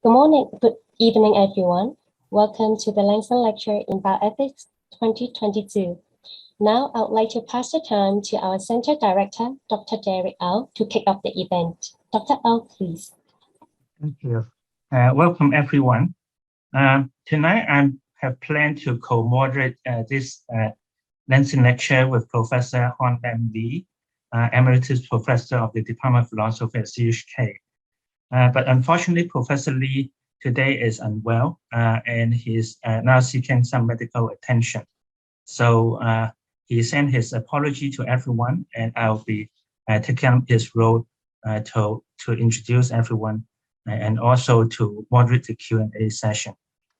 Good morning, good evening, everyone. Welcome to the Lanson Lecture in Bioethics 2022. Now, I would like to pass the time to our Center Director, Dr. Derek Au, to kick off the event. Dr. Au, please. Thank you. Welcome, everyone. Tonight, I have planned to co-moderate this Lansing lecture with Professor Hon M. Lee, Emeritus Professor of the Department of Philosophy at CHK. But unfortunately, Professor Lee today is unwell and he's now seeking some medical attention. So he sent his apology to everyone, and I'll be taking up his role to introduce everyone and also to moderate the Q&A session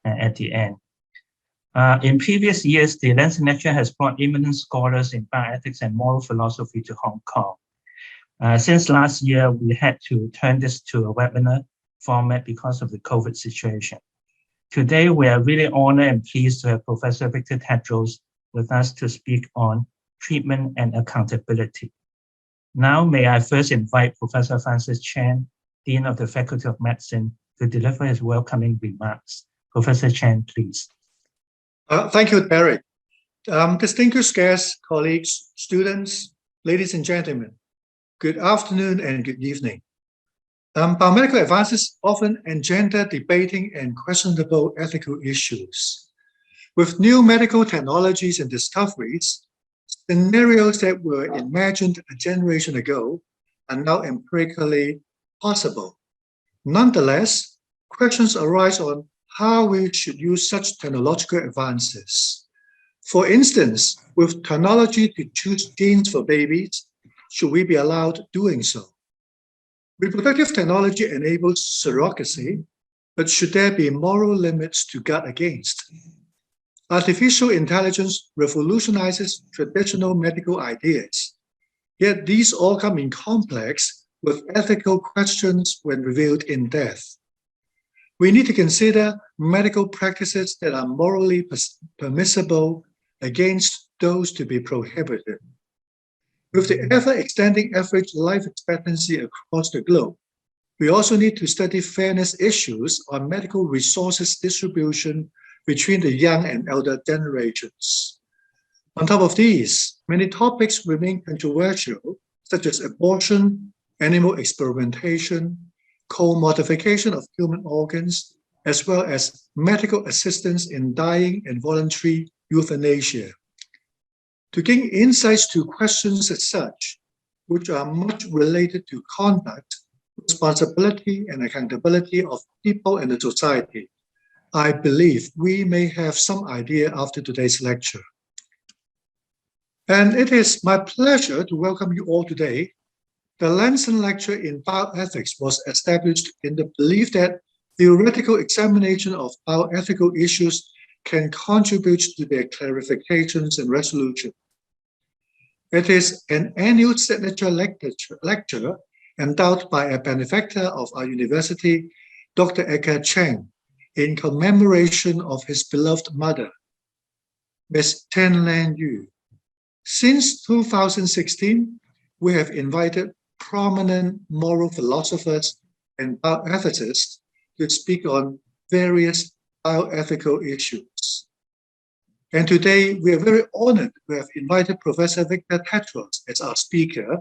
at the end. In previous years, the Lanson Lecture has brought eminent scholars in bioethics and moral philosophy to Hong Kong. Since last year, we had to turn this to a webinar format because of the COVID situation. Today, we are really honored and pleased to have Professor Victor Tadros with us to speak on treatment and accountability. Now, may I first invite Professor Francis Chan, Dean of the Faculty of Medicine, to deliver his welcoming remarks. Professor Chan, please. Thank you, Derek. Distinguished guests, colleagues, students, ladies and gentlemen, good afternoon and good evening. Biomedical advances often engender debating and questionable ethical issues. With new medical technologies and discoveries, scenarios that were imagined a generation ago are now empirically possible. Nonetheless, questions arise on how we should use such technological advances. For instance, with technology to choose genes for babies, should we be allowed doing so? Reproductive technology enables surrogacy, but should there be moral limits to guard against? Artificial intelligence revolutionizes traditional medical ideas, yet these all come in complex with ethical questions when revealed in death. We need to consider medical practices that are morally permissible against those to be prohibited. With the ever-extending average life expectancy across the globe, we also need to study fairness issues on medical resources distribution between the young and elder generations. On top of these, many topics remain controversial, such as abortion, animal experimentation, co-modification of human organs, as well as medical assistance in dying and voluntary euthanasia. To gain insights to questions as such, which are much related to conduct, responsibility, and accountability of people and the society, I believe we may have some idea after today's lecture. And it is my pleasure to welcome you all today. The Lanson Lecture in Bioethics was established in the belief that theoretical examination of bioethical issues can contribute to their clarifications and resolution. It is an annual signature lecture endowed by a benefactor of our university, Dr. Eka Cheng, in commemoration of his beloved mother, Ms. Ten Lan Yu. Since 2016, we have invited prominent moral philosophers and bioethicists to speak on various bioethical issues. And today, we are very honored to have invited Professor Victor Tadros as our speaker,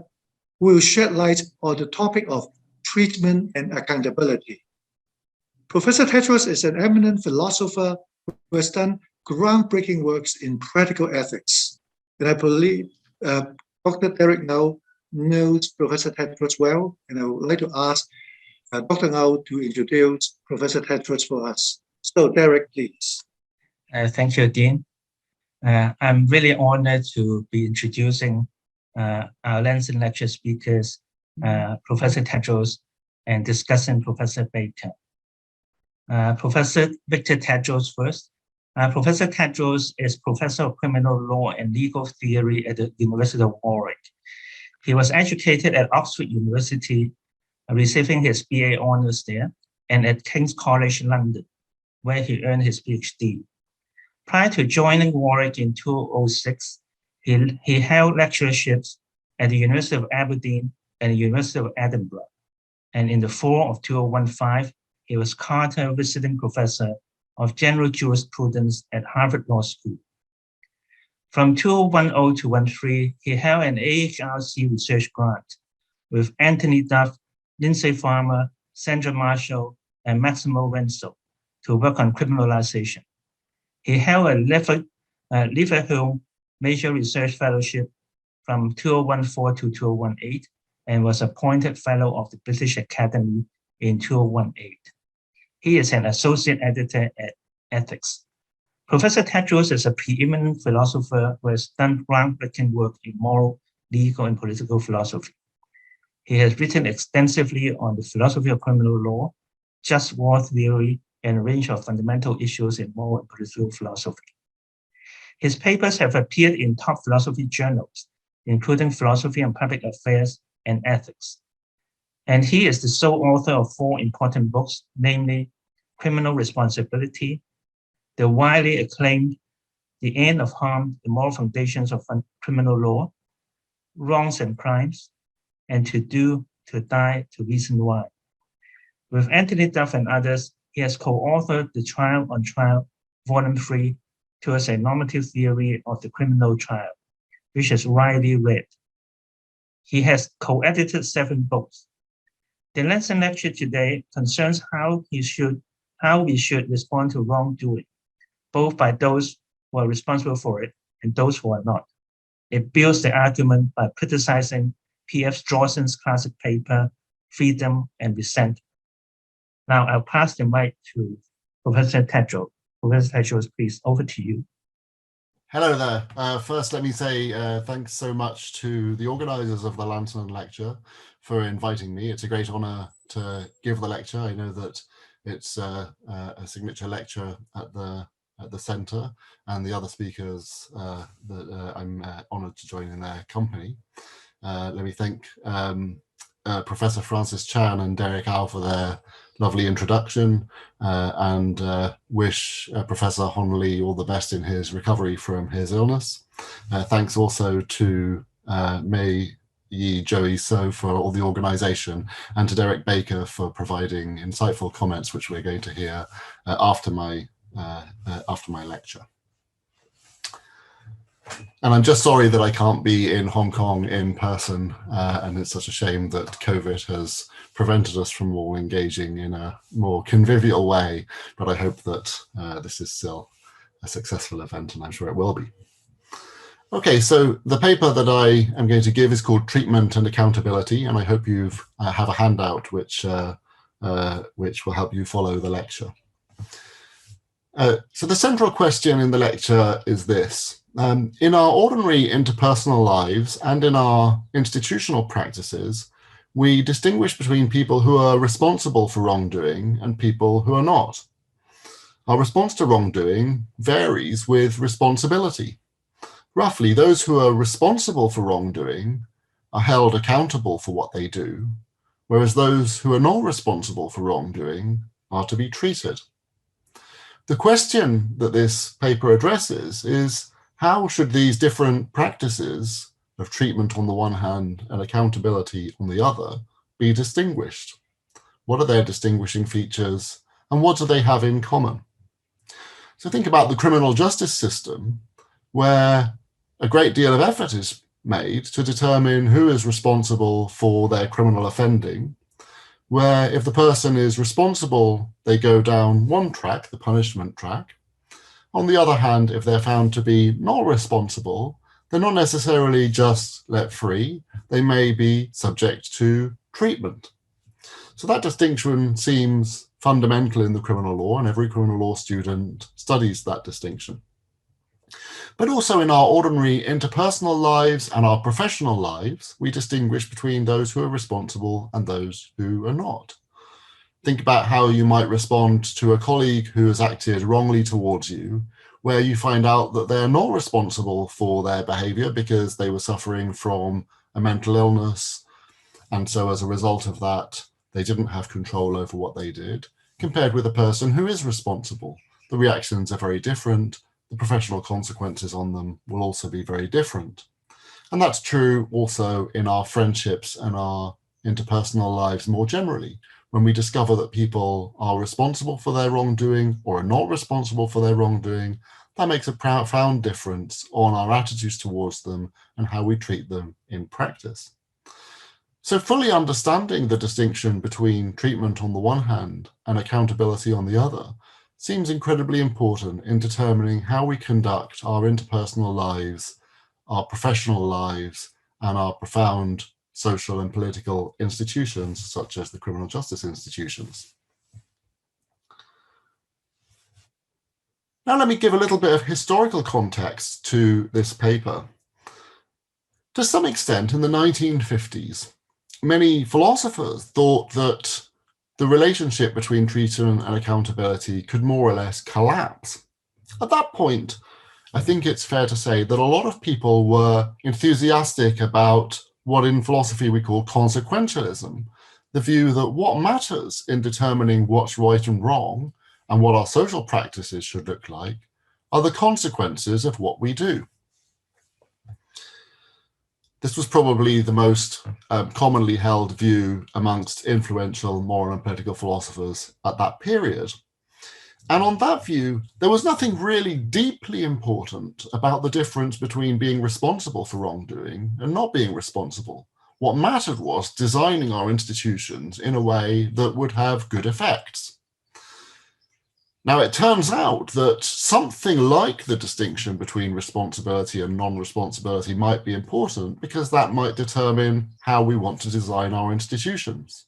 who will shed light on the topic of treatment and accountability. Professor Tadros is an eminent philosopher who has done groundbreaking works in practical ethics. And I believe Dr. Derek now knows Professor Tadros well, and I would like to ask Dr. Ngao to introduce Professor Tadros for us. So, Derek, please. Thank you, Dean. I'm really honored to be introducing our Lanson Lecture speakers, Professor Tadros, and discussing Professor Baker. Professor Victor Tadros first. Professor Tadros is Professor of Criminal Law and Legal Theory at the University of Warwick. He was educated at Oxford University, receiving his BA honours there, and at King's College London, where he earned his PhD. Prior to joining Warwick in 2006, he held lectureships at the University of Aberdeen and the University of Edinburgh. And in the fall of 2015, he was Carter Visiting Professor of General Jurisprudence at Harvard Law School. From 2010 to 13, he held an AHRC research grant with Anthony Duff, Lindsay Farmer, Sandra Marshall, and Maximo Renzo to work on criminalization. He held a Leverhulme Major Research Fellowship from 2014 to 2018 and was appointed Fellow of the British Academy in 2018. He is an associate editor at Ethics. Professor Tadros is a preeminent philosopher who has done groundbreaking work in moral, legal, and political philosophy. He has written extensively on the philosophy of criminal law, just war theory, and a range of fundamental issues in moral and political philosophy. His papers have appeared in top philosophy journals, including Philosophy and Public Affairs and Ethics. And he is the sole author of 4 important books, namely Criminal Responsibility, the widely acclaimed The End of Harm, The Moral Foundations of Criminal Law, Wrongs and Crimes, and To Do, To Die, To Reason Why. With Anthony Duff and others, he has co-authored The Trial on Trial, Volume 3, Towards a Normative Theory of the Criminal Trial, which is widely read. He has co-edited 7 books. The Lanson lecture today concerns how we should respond to wrongdoing, both by those who are responsible for it and those who are not. It builds the argument by criticizing P.F. Strawson's classic paper, Freedom and Resentment. Now I'll pass the mic to Professor Tadros. Professor Tadros, please, over to you. Hello there. First, let me say thanks so much to the organizers of the Lanson lecture for inviting me. It's a great honor to give the lecture. I know that it's a signature lecture at the center, and the other speakers that I'm honored to join in their company. Let me thank Professor Francis Chan and Derek Au for their lovely introduction, and wish Professor Hon Lee all the best in his recovery from his illness. Thanks also to Mei Yi Joey So for all the organization, and to Derek Baker for providing insightful comments, which we're going to hear after my lecture. And I'm just sorry that I can't be in Hong Kong in person, and it's such a shame that COVID has prevented us from all engaging in a more convivial way, but I hope that this is still a successful event, and I'm sure it will be. Okay, so the paper that I am going to give is called Treatment and Accountability, and I hope you have a handout which will help you follow the lecture. So the central question in the lecture is this. In our ordinary interpersonal lives and in our institutional practices, we distinguish between people who are responsible for wrongdoing and people who are not. Our response to wrongdoing varies with responsibility. Roughly, those who are responsible for wrongdoing are held accountable for what they do, whereas those who are not responsible for wrongdoing are to be treated. The question that this paper addresses is, how should these different practices of treatment on the one hand and accountability on the other be distinguished? What are their distinguishing features, and what do they have in common? So think about the criminal justice system, where a great deal of effort is made to determine who is responsible for their criminal offending, where if the person is responsible, they go down one track, the punishment track. On the other hand, if they're found to be not responsible, they're not necessarily just let free. They may be subject to treatment. So that distinction seems fundamental in the criminal law, and every criminal law student studies that distinction. But also in our ordinary interpersonal lives and our professional lives, we distinguish between those who are responsible and those who are not. Think about how you might respond to a colleague who has acted wrongly towards you, where you find out that they're not responsible for their behavior because they were suffering from a mental illness. And so as a result of that, they didn't have control over what they did, compared with a person who is responsible. The reactions are very different. The professional consequences on them will also be very different. And that's true also in our friendships and our interpersonal lives more generally, when we discover that people are responsible for their wrongdoing or are not responsible for their wrongdoing, that makes a profound difference on our attitudes towards them and how we treat them in practice. So fully understanding the distinction between treatment on the one hand and accountability on the other seems incredibly important in determining how we conduct our interpersonal lives, our professional lives, and our profound social and political institutions, such as the criminal justice institutions. Now let me give a little bit of historical context to this paper. To some extent, in the 1950s, many philosophers thought that the relationship between treatment and accountability could more or less collapse. At that point, I think it's fair to say that a lot of people were enthusiastic about what in philosophy we call consequentialism, the view that what matters in determining what's right and wrong and what our social practices should look like are the consequences of what we do. This was probably the most commonly held view amongst influential moral and political philosophers at that period. And on that view, there was nothing really deeply important about the difference between being responsible for wrongdoing and not being responsible. What mattered was designing our institutions in a way that would have good effects. Now, it turns out that something like the distinction between responsibility and non-responsibility might be important because that might determine how we want to design our institutions.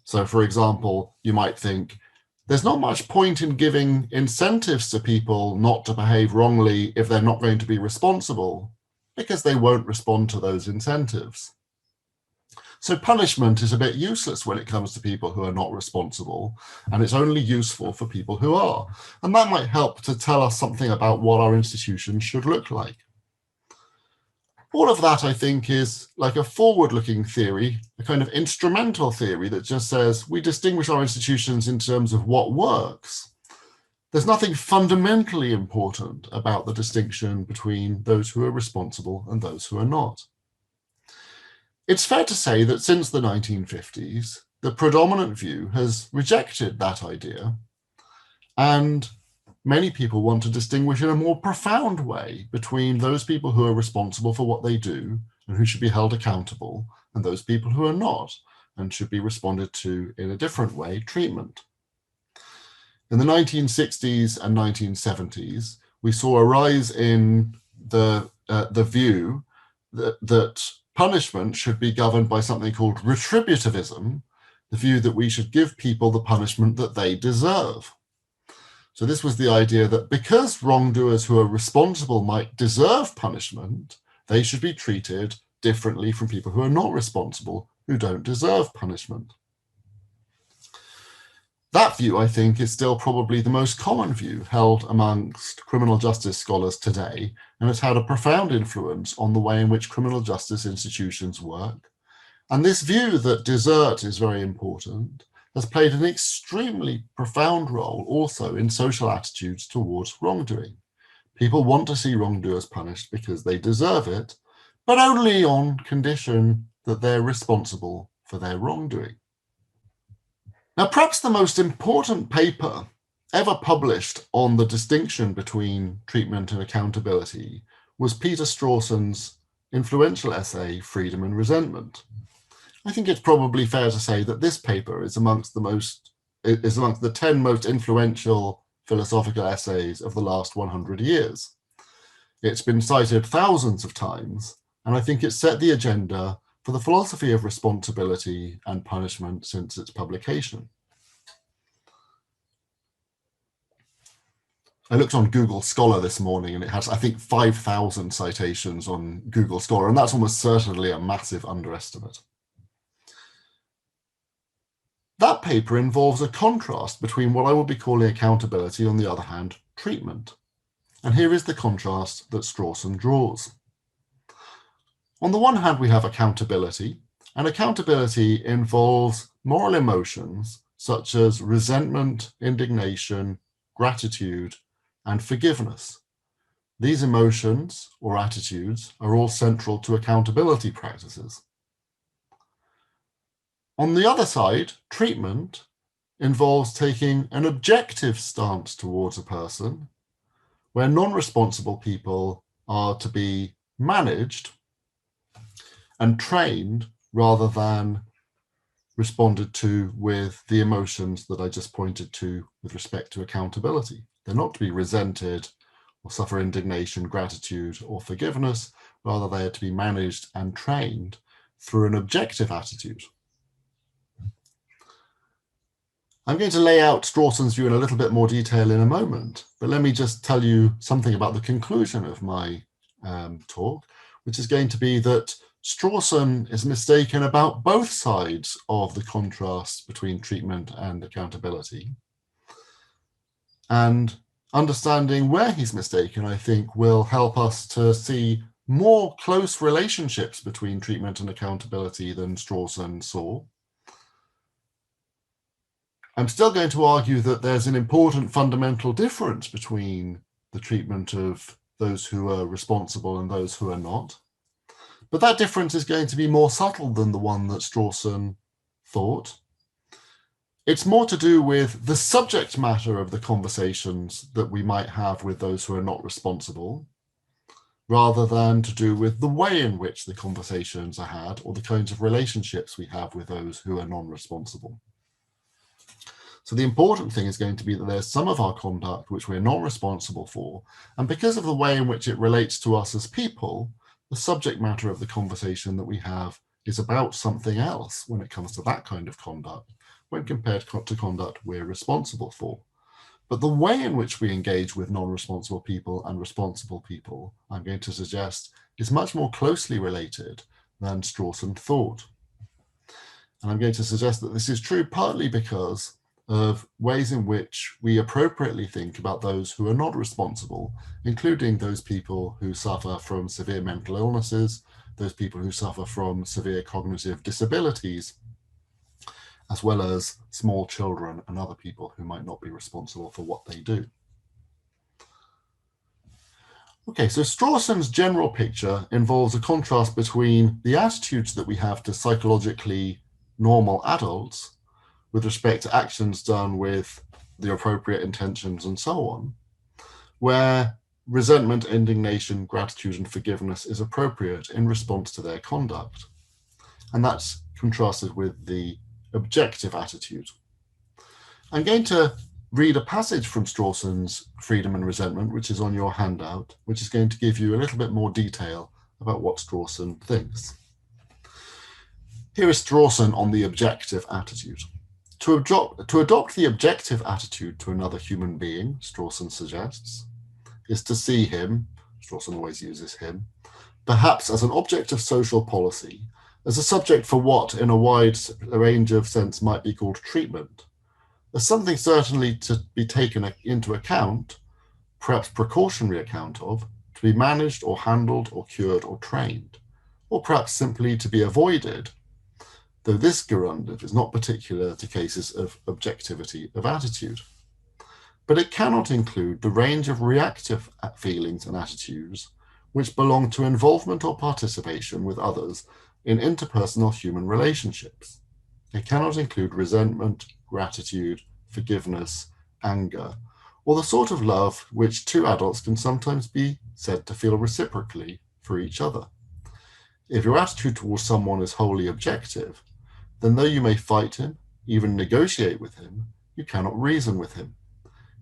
So, for example, you might think, there's not much point in giving incentives to people not to behave wrongly if they're not going to be responsible, because they won't respond to those incentives. So punishment is a bit useless when it comes to people who are not responsible, and it's only useful for people who are. And that might help to tell us something about what our institutions should look like. All of that, I think, is like a forward-looking theory, a kind of instrumental theory that just says we distinguish our institutions in terms of what works. There's nothing fundamentally important about the distinction between those who are responsible and those who are not. It's fair to say that since the 1950s, the predominant view has rejected that idea, and many people want to distinguish in a more profound way between those people who are responsible for what they do and who should be held accountable, and those people who are not and should be responded to in a different way, treatment. In the 1960s and 1970s, we saw a rise in the view that punishment should be governed by something called retributivism, the view that we should give people the punishment that they deserve. So this was the idea that because wrongdoers who are responsible might deserve punishment, they should be treated differently from people who are not responsible, who don't deserve punishment. That view, I think, is still probably the most common view held amongst criminal justice scholars today, and it's had a profound influence on the way in which criminal justice institutions work. And this view that desert is very important has played an extremely profound role also in social attitudes towards wrongdoing. People want to see wrongdoers punished because they deserve it, but only on condition that they're responsible for their wrongdoing. Now, perhaps the most important paper ever published on the distinction between treatment and accountability was Peter Strawson's influential essay, Freedom and Resentment. I think it's probably fair to say that this paper is amongst the 10 most influential philosophical essays of the last 100 years. It's been cited thousands of times, and I think it set the agenda for the philosophy of responsibility and punishment since its publication. I looked on Google Scholar this morning and it has, I think, 5,000 citations on Google Scholar, and that's almost certainly a massive underestimate. That paper involves a contrast between what I would be calling accountability, on the other hand, treatment. And here is the contrast that Strawson draws. On the one hand, we have accountability, and accountability involves moral emotions such as resentment, indignation, gratitude, and forgiveness. These emotions or attitudes are all central to accountability practices. On the other side, treatment involves taking an objective stance towards a person, where non-responsible people are to be managed and trained rather than responded to with the emotions that I just pointed to with respect to accountability. They're not to be resented or suffer indignation, gratitude, or forgiveness. Rather, they are to be managed and trained through an objective attitude. I'm going to lay out Strawson's view in a little bit more detail in a moment, but let me just tell you something about the conclusion of my talk, which is going to be that Strawson is mistaken about both sides of the contrast between treatment and accountability. And understanding where he's mistaken, I think, will help us to see more close relationships between treatment and accountability than Strawson saw. I'm still going to argue that there's an important fundamental difference between the treatment of those who are responsible and those who are not. But that difference is going to be more subtle than the one that Strawson thought. It's more to do with the subject matter of the conversations that we might have with those who are not responsible, rather than to do with the way in which the conversations are had or the kinds of relationships we have with those who are non-responsible. So the important thing is going to be that there's some of our conduct which we're not responsible for, and because of the way in which it relates to us as people, the subject matter of the conversation that we have is about something else when it comes to that kind of conduct, when compared to conduct we're responsible for. But the way in which we engage with non-responsible people and responsible people, I'm going to suggest, is much more closely related than Strawson thought. And I'm going to suggest that this is true partly because of ways in which we appropriately think about those who are not responsible, including those people who suffer from severe mental illnesses, those people who suffer from severe cognitive disabilities, as well as small children and other people who might not be responsible for what they do. Okay, so Strawson's general picture involves a contrast between the attitudes that we have to psychologically normal adults with respect to actions done with the appropriate intentions and so on, where resentment, indignation, gratitude, and forgiveness is appropriate in response to their conduct. And that's contrasted with the objective attitude. I'm going to read a passage from Strawson's Freedom and Resentment, which is on your handout, which is going to give you a little bit more detail about what Strawson thinks. Here is Strawson on the objective attitude. To adopt the objective attitude to another human being, Strawson suggests, is to see him, Strawson always uses him, perhaps as an object of social policy, as a subject for what, in a wide range of sense, might be called treatment, as something certainly to be taken into account, perhaps precautionary account of, to be managed or handled or cured or trained, or perhaps simply to be avoided, though this gerundive is not particular to cases of objectivity of attitude. But it cannot include the range of reactive feelings and attitudes which belong to involvement or participation with others in interpersonal human relationships. It cannot include resentment, gratitude, forgiveness, anger, or the sort of love which two adults can sometimes be said to feel reciprocally for each other. If your attitude towards someone is wholly objective, then though you may fight him, even negotiate with him, you cannot reason with him.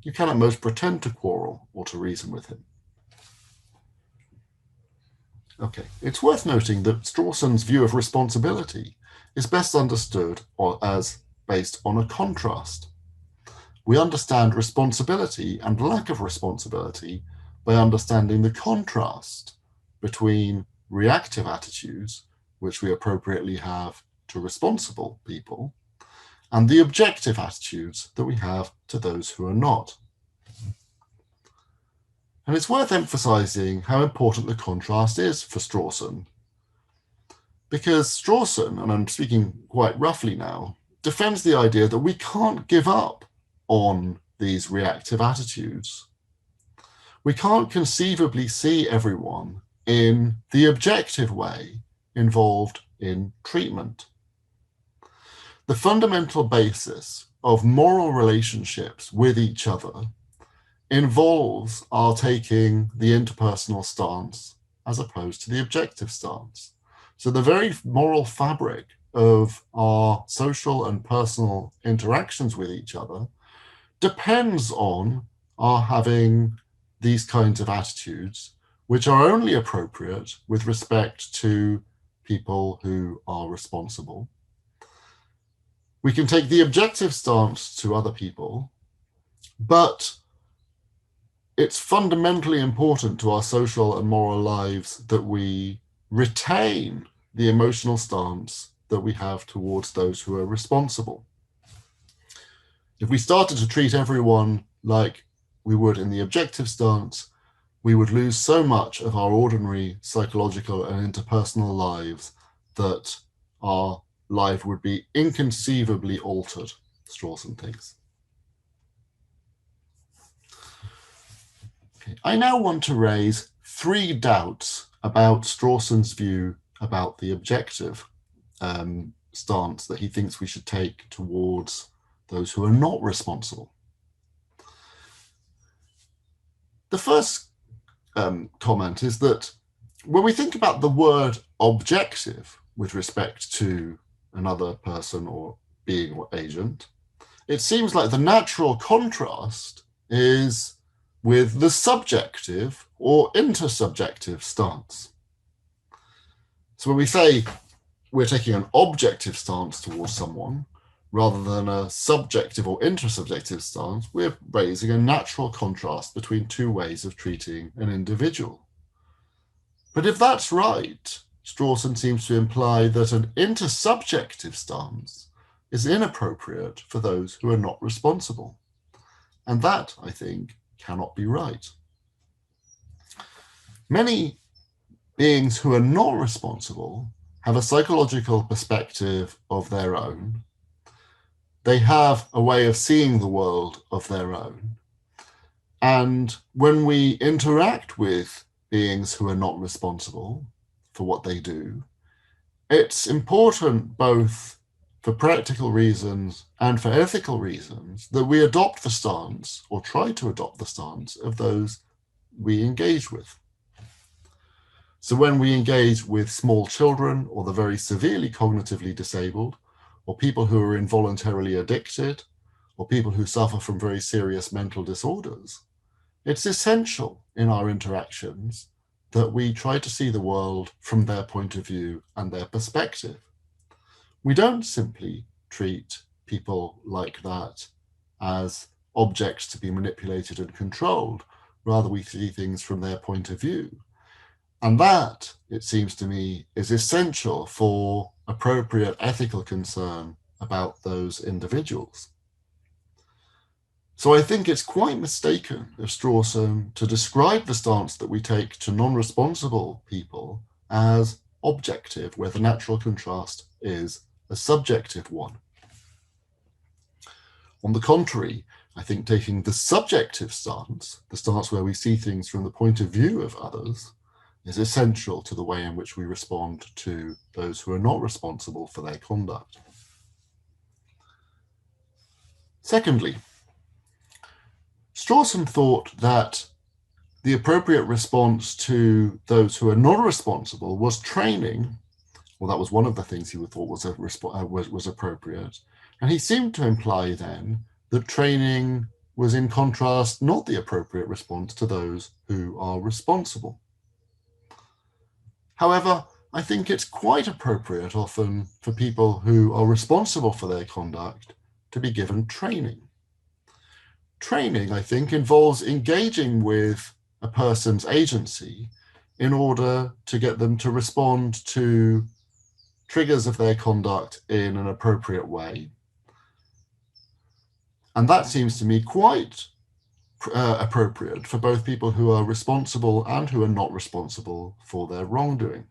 You can at most pretend to quarrel or to reason with him. Okay, it's worth noting that Strawson's view of responsibility is best understood as based on a contrast. We understand responsibility and lack of responsibility by understanding the contrast between reactive attitudes, which we appropriately have to responsible people, and the objective attitudes that we have to those who are not. And it's worth emphasizing how important the contrast is for Strawson, because Strawson, and I'm speaking quite roughly now, defends the idea that we can't give up on these reactive attitudes. We can't conceivably see everyone in the objective way involved in treatment. the fundamental basis of moral relationships with each other involves our taking the interpersonal stance as opposed to the objective stance. So the very moral fabric of our social and personal interactions with each other depends on our having these kinds of attitudes, which are only appropriate with respect to people who are responsible. We can take the objective stance to other people, but it's fundamentally important to our social and moral lives that we retain the emotional stance that we have towards those who are responsible. If we started to treat everyone like we would in the objective stance, we would lose so much of our ordinary psychological and interpersonal lives that our life would be inconceivably altered, Strawson thinks. Okay. I now want to raise 3 doubts about Strawson's view about the objective stance that he thinks we should take towards those who are not responsible. The first comment is that when we think about the word objective with respect to another person or being or agent, it seems like the natural contrast is with the subjective or intersubjective stance. So when we say we're taking an objective stance towards someone, rather than a subjective or intersubjective stance, we're raising a natural contrast between 2 ways of treating an individual. But if that's right, Strawson seems to imply that an intersubjective stance is inappropriate for those who are not responsible. And that, I think, cannot be right. Many beings who are not responsible have a psychological perspective of their own. They have a way of seeing the world of their own. And when we interact with beings who are not responsible for what they do, it's important both for practical reasons and for ethical reasons that we adopt the stance, or try to adopt the stance, of those we engage with. So when we engage with small children or the very severely cognitively disabled, or people who are involuntarily addicted, or people who suffer from very serious mental disorders, it's essential in our interactions that we try to see the world from their point of view and their perspective. We don't simply treat people like that as objects to be manipulated and controlled. Rather, we see things from their point of view. And that, it seems to me, is essential for appropriate ethical concern about those individuals. So I think it's quite mistaken of Strawson to describe the stance that we take to non-responsible people as objective, where the natural contrast is a subjective one. On the contrary, I think taking the subjective stance, the stance where we see things from the point of view of others, is essential to the way in which we respond to those who are not responsible for their conduct. Secondly, Strawson thought that the appropriate response to those who are not responsible was training. Well, that was one of the things he thought was appropriate. And he seemed to imply then that training was in contrast not the appropriate response to those who are responsible. However, I think it's quite appropriate often for people who are responsible for their conduct to be given training. Training, I think, involves engaging with a person's agency in order to get them to respond to triggers of their conduct in an appropriate way. And that seems to me quite appropriate for both people who are responsible and who are not responsible for their wrongdoing.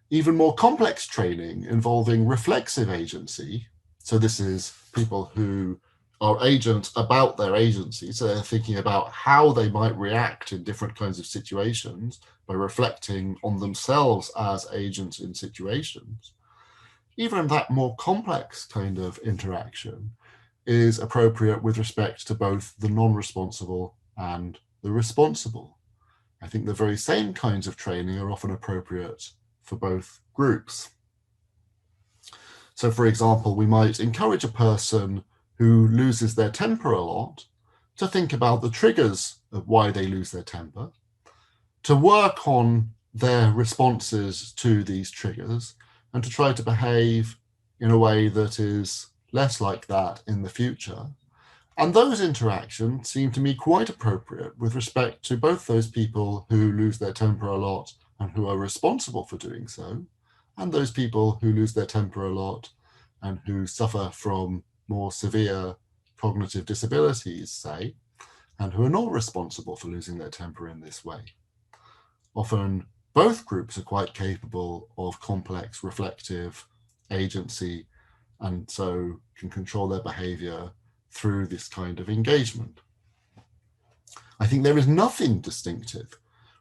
Even more complex training involving reflexive agency, so this is people who are agents about their agency, so they're thinking about how they might react in different kinds of situations by reflecting on themselves as agents in situations. even that more complex kind of interaction is appropriate with respect to both the non-responsible and the responsible. I think the very same kinds of training are often appropriate for both groups. So for example, we might encourage a person who loses their temper a lot to think about the triggers of why they lose their temper, to work on their responses to these triggers, and to try to behave in a way that is less like that in the future. And those interactions seem to me quite appropriate with respect to both those people who lose their temper a lot and who are responsible for doing so, and those people who lose their temper a lot and who suffer from more severe cognitive disabilities, say, and who are not responsible for losing their temper in this way. Often both groups are quite capable of complex reflective agency and so can control their behavior through this kind of engagement. I think there is nothing distinctive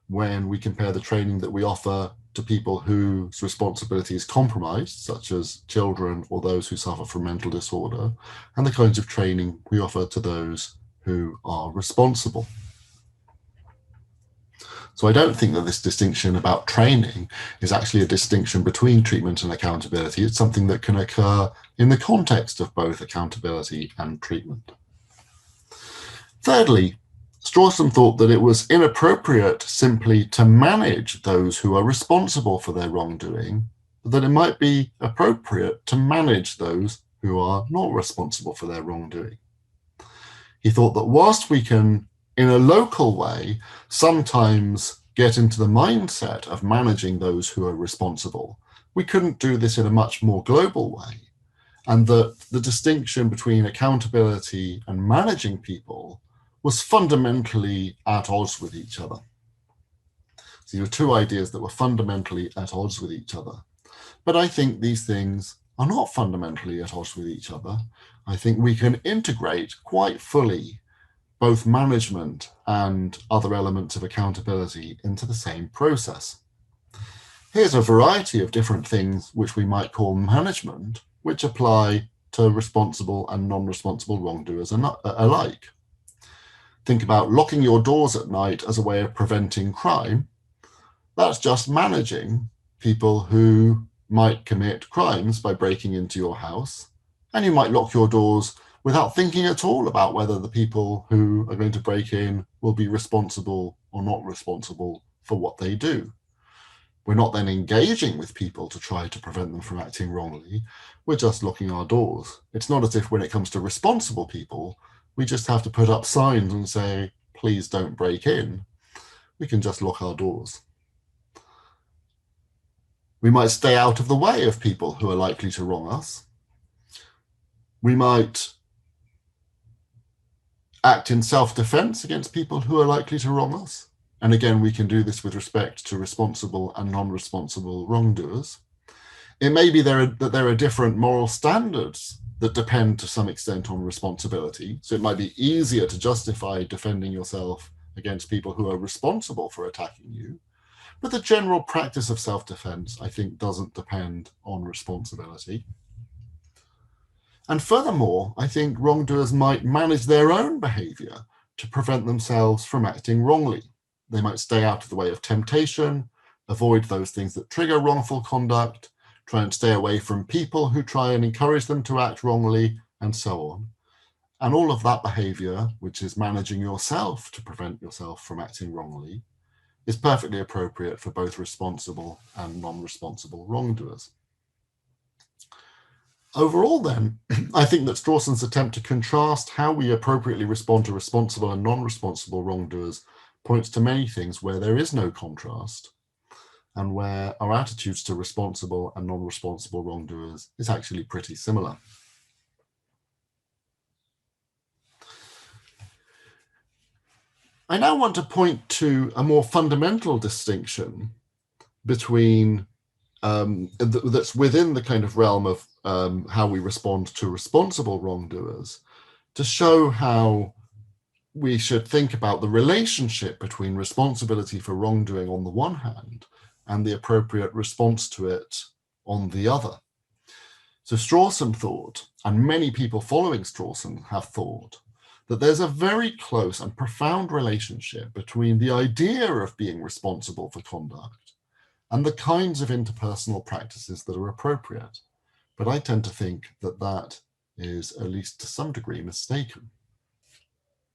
when we compare the training that we offer to people whose responsibility is compromised, such as children or those who suffer from mental disorder, and the kinds of training we offer to those who are responsible. So I don't think that this distinction about training is actually a distinction between treatment and accountability. It's something that can occur in the context of both accountability and treatment. Thirdly, Strawson thought that it was inappropriate simply to manage those who are responsible for their wrongdoing, but that it might be appropriate to manage those who are not responsible for their wrongdoing. He thought that whilst we can, in a local way, sometimes get into the mindset of managing those who are responsible, we couldn't do this in a much more global way, and that the distinction between accountability and managing people was fundamentally at odds with each other. So there were two ideas that were fundamentally at odds with each other. But I think these things are not fundamentally at odds with each other. I think we can integrate quite fully both management and other elements of accountability into the same process. Here's a variety of different things which we might call management, which apply to responsible and non-responsible wrongdoers alike. Think about locking your doors at night as a way of preventing crime. That's just managing people who might commit crimes by breaking into your house. And you might lock your doors without thinking at all about whether the people who are going to break in will be responsible or not responsible for what they do. We're not then engaging with people to try to prevent them from acting wrongly. We're just locking our doors. It's not as if when it comes to responsible people, we just have to put up signs and say, please don't break in. We can just lock our doors. We might stay out of the way of people who are likely to wrong us. We might act in self-defense against people who are likely to wrong us. And again, we can do this with respect to responsible and non-responsible wrongdoers. It may be that there are different moral standards that depend to some extent on responsibility. So it might be easier to justify defending yourself against people who are responsible for attacking you. But the general practice of self-defense, I think, doesn't depend on responsibility. And furthermore, I think wrongdoers might manage their own behavior to prevent themselves from acting wrongly. They might stay out of the way of temptation, avoid those things that trigger wrongful conduct, try and stay away from people who try and encourage them to act wrongly, and so on. And all of that behavior, which is managing yourself to prevent yourself from acting wrongly, is perfectly appropriate for both responsible and non-responsible wrongdoers. Overall then, I think that Strawson's attempt to contrast how we appropriately respond to responsible and non-responsible wrongdoers points to many things where there is no contrast, and where our attitudes to responsible and non-responsible wrongdoers is actually pretty similar. I now want to point to a more fundamental distinction between that's within the kind of realm of how we respond to responsible wrongdoers, to show how we should think about the relationship between responsibility for wrongdoing on the one hand and the appropriate response to it on the other. So Strawson thought, and many people following Strawson have thought, that there's a very close and profound relationship between the idea of being responsible for conduct and the kinds of interpersonal practices that are appropriate. But I tend to think that that is, at least to some degree, mistaken.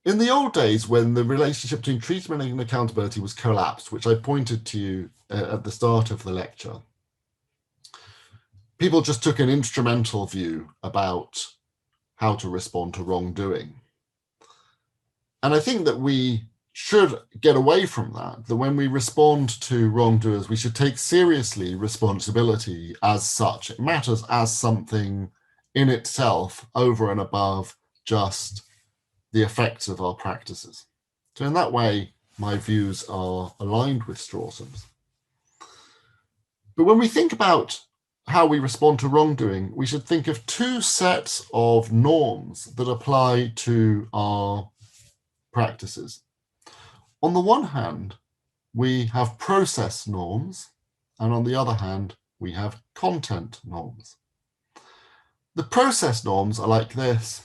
In the old days, when the relationship between treatment and accountability was collapsed, which I pointed to you at the start of the lecture, people just took an instrumental view about how to respond to wrongdoing. And I think that we should get away from that, that when we respond to wrongdoers, we should take seriously responsibility as such. It matters as something in itself over and above just the effects of our practices. So in that way, my views are aligned with Strawson's. But when we think about how we respond to wrongdoing, we should think of two sets of norms that apply to our practices. On the one hand, we have process norms, and on the other hand, we have content norms. The process norms are like this.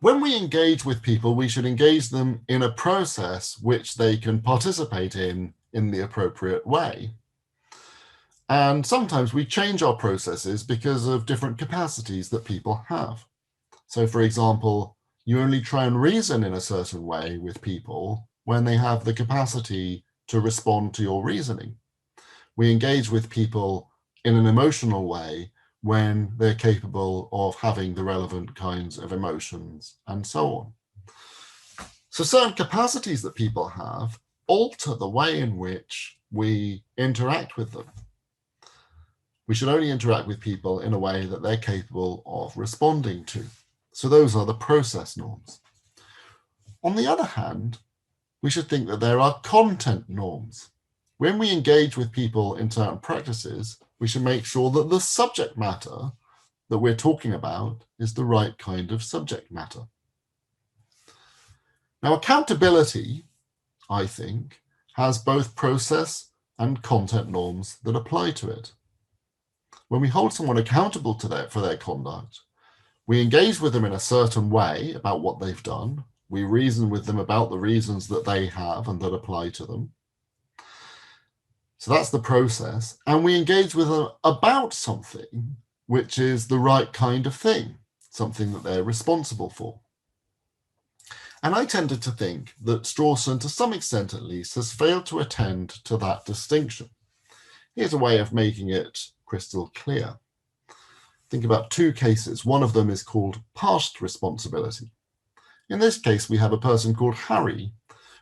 When we engage with people, we should engage them in a process which they can participate in the appropriate way. And sometimes we change our processes because of different capacities that people have. So for example, you only try and reason in a certain way with people when they have the capacity to respond to your reasoning. We engage with people in an emotional way when they're capable of having the relevant kinds of emotions and so on. So certain capacities that people have alter the way in which we interact with them. We should only interact with people in a way that they're capable of responding to. So those are the process norms. On the other hand, we should think that there are content norms. When we engage with people in certain practices, we should make sure that the subject matter that we're talking about is the right kind of subject matter. Now, accountability, I think, has both process and content norms that apply to it. When we hold someone accountable for their conduct, we engage with them in a certain way about what they've done. We reason with them about the reasons that they have and that apply to them. So that's the process. And we engage with them about something which is the right kind of thing, something that they're responsible for. And I tended to think that Strawson, to some extent at least, has failed to attend to that distinction. Here's a way of making it crystal clear. Think about two cases. One of them is called past responsibility. In this case, we have a person called Harry,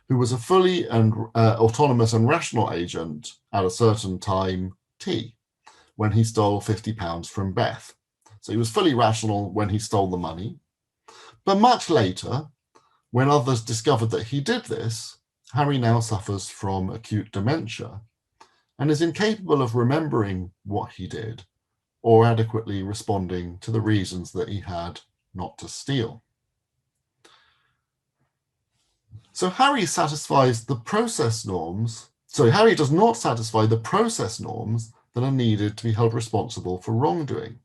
who was a fully autonomous and rational agent at a certain time T, when he stole £50 from Beth. So he was fully rational when he stole the money. But much later, when others discovered that he did this, Harry now suffers from acute dementia and is incapable of remembering what he did or adequately responding to the reasons that he had not to steal. So Harry satisfies the process norms. So Harry does not satisfy the process norms that are needed to be held responsible for wrongdoing.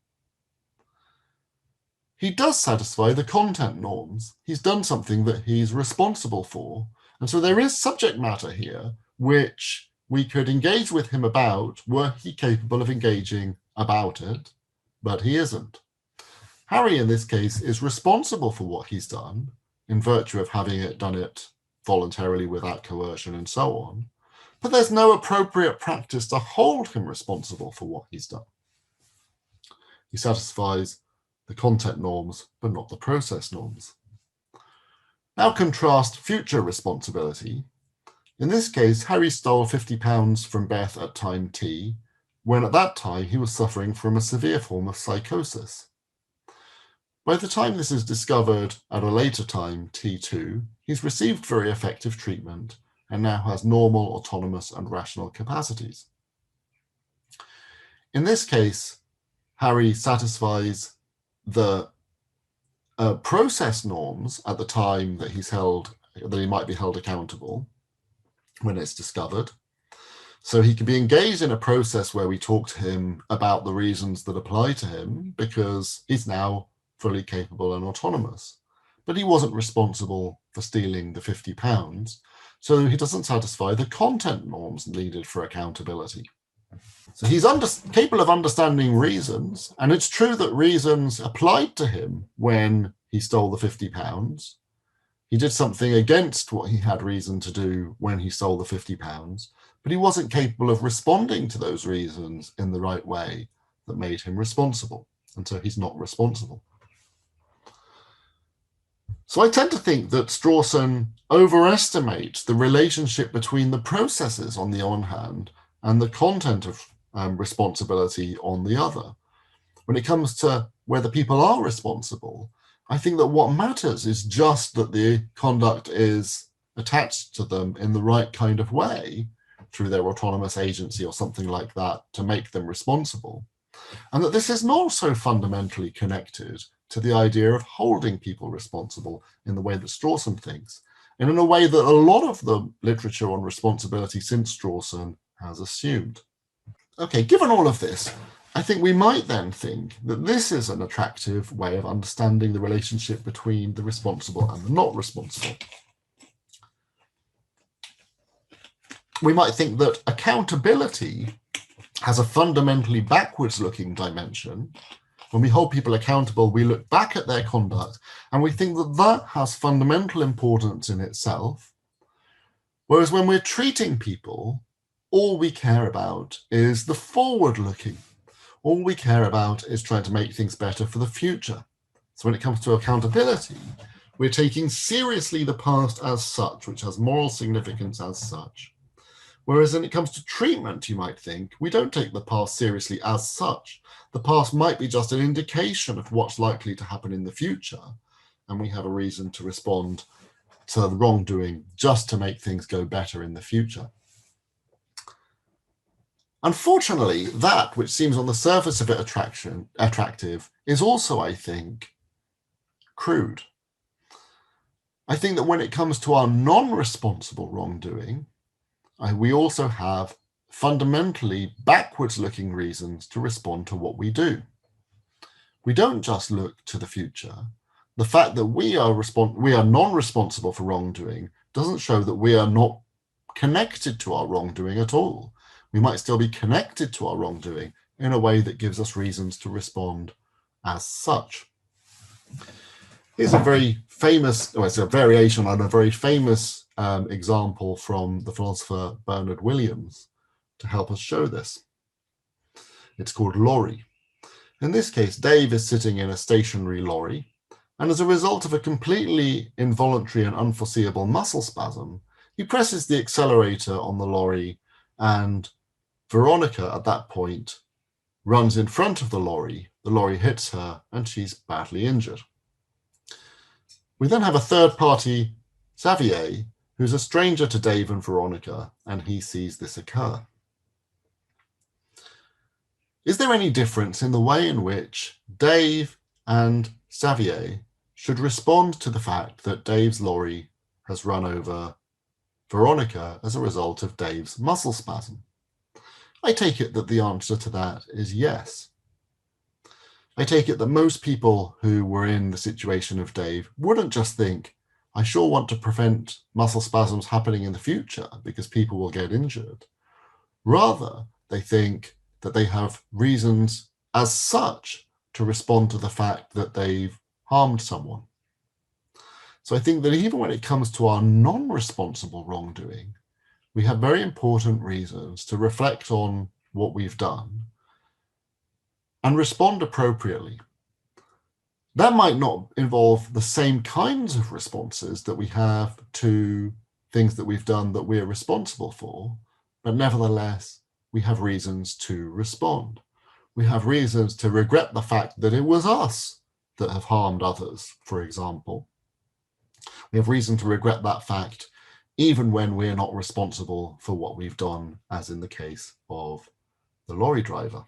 He does satisfy the content norms. He's done something that he's responsible for. And so there is subject matter here, which we could engage with him about were he capable of engaging about it, but he isn't. Harry, in this case, is responsible for what he's done in virtue of having done it voluntarily without coercion and so on, but there's no appropriate practice to hold him responsible for what he's done. He satisfies the content norms, but not the process norms. Now contrast future responsibility. In this case, Harry stole £50 from Beth at time T, when at that time he was suffering from a severe form of psychosis. By the time this is discovered at a later time, T2, he's received very effective treatment and now has normal, autonomous, and rational capacities. In this case, Harry satisfies the process norms at the time that he might be held accountable when it's discovered, So he can be engaged in a process where we talk to him about the reasons that apply to him because he's now fully capable and autonomous. But he wasn't responsible for stealing the £50, so he doesn't satisfy the content norms needed for accountability. So he's capable of understanding reasons, and it's true that reasons applied to him when he stole the £50. He did something against what he had reason to do when he stole the £50, but he wasn't capable of responding to those reasons in the right way that made him responsible, and so he's not responsible. So I tend to think that Strawson overestimates the relationship between the processes on the one hand and the content of responsibility on the other. When it comes to whether people are responsible, I think that what matters is just that the conduct is attached to them in the right kind of way through their autonomous agency or something like that to make them responsible. And that this is not so fundamentally connected to the idea of holding people responsible in the way that Strawson thinks, and in a way that a lot of the literature on responsibility since Strawson has assumed. Okay, given all of this, I think we might then think that this is an attractive way of understanding the relationship between the responsible and the not responsible. We might think that accountability has a fundamentally backwards-looking dimension. When we hold people accountable, we look back at their conduct and we think that that has fundamental importance in itself. Whereas when we're treating people, all we care about is the forward-looking. All we care about is trying to make things better for the future. So when it comes to accountability, we're taking seriously the past as such, which has moral significance as such. Whereas when it comes to treatment, you might think, we don't take the past seriously as such. The past might be just an indication of what's likely to happen in the future, and we have a reason to respond to the wrongdoing just to make things go better in the future. Unfortunately, that which seems on the surface of it attractive is also, I think, crude. I think that when it comes to our non-responsible wrongdoing, we also have fundamentally backwards-looking reasons to respond to what we do. We don't just look to the future. The fact that we are non-responsible for wrongdoing doesn't show that we are not connected to our wrongdoing at all. We might still be connected to our wrongdoing in a way that gives us reasons to respond as such. Here's a very famous, it's a variation on a very famous example from the philosopher Bernard Williams to help us show this. It's called lorry. In this case, Dave is sitting in a stationary lorry, and as a result of a completely involuntary and unforeseeable muscle spasm, he presses the accelerator on the lorry, and Veronica at that point runs in front of the lorry hits her, and she's badly injured. We then have a third party, Xavier, who's a stranger to Dave and Veronica, and he sees this occur. Is there any difference in the way in which Dave and Xavier should respond to the fact that Dave's lorry has run over Veronica as a result of Dave's muscle spasm? I take it that the answer to that is yes. I take it that most people who were in the situation of Dave wouldn't just think, I sure want to prevent muscle spasms happening in the future because people will get injured. Rather, they think that they have reasons as such to respond to the fact that they've harmed someone. So I think that even when it comes to our non-responsible wrongdoing, we have very important reasons to reflect on what we've done and respond appropriately. That might not involve the same kinds of responses that we have to things that we've done that we're responsible for, but nevertheless, we have reasons to respond. We have reasons to regret the fact that it was us that have harmed others, for example. We have reason to regret that fact even when we're not responsible for what we've done, as in the case of the lorry driver.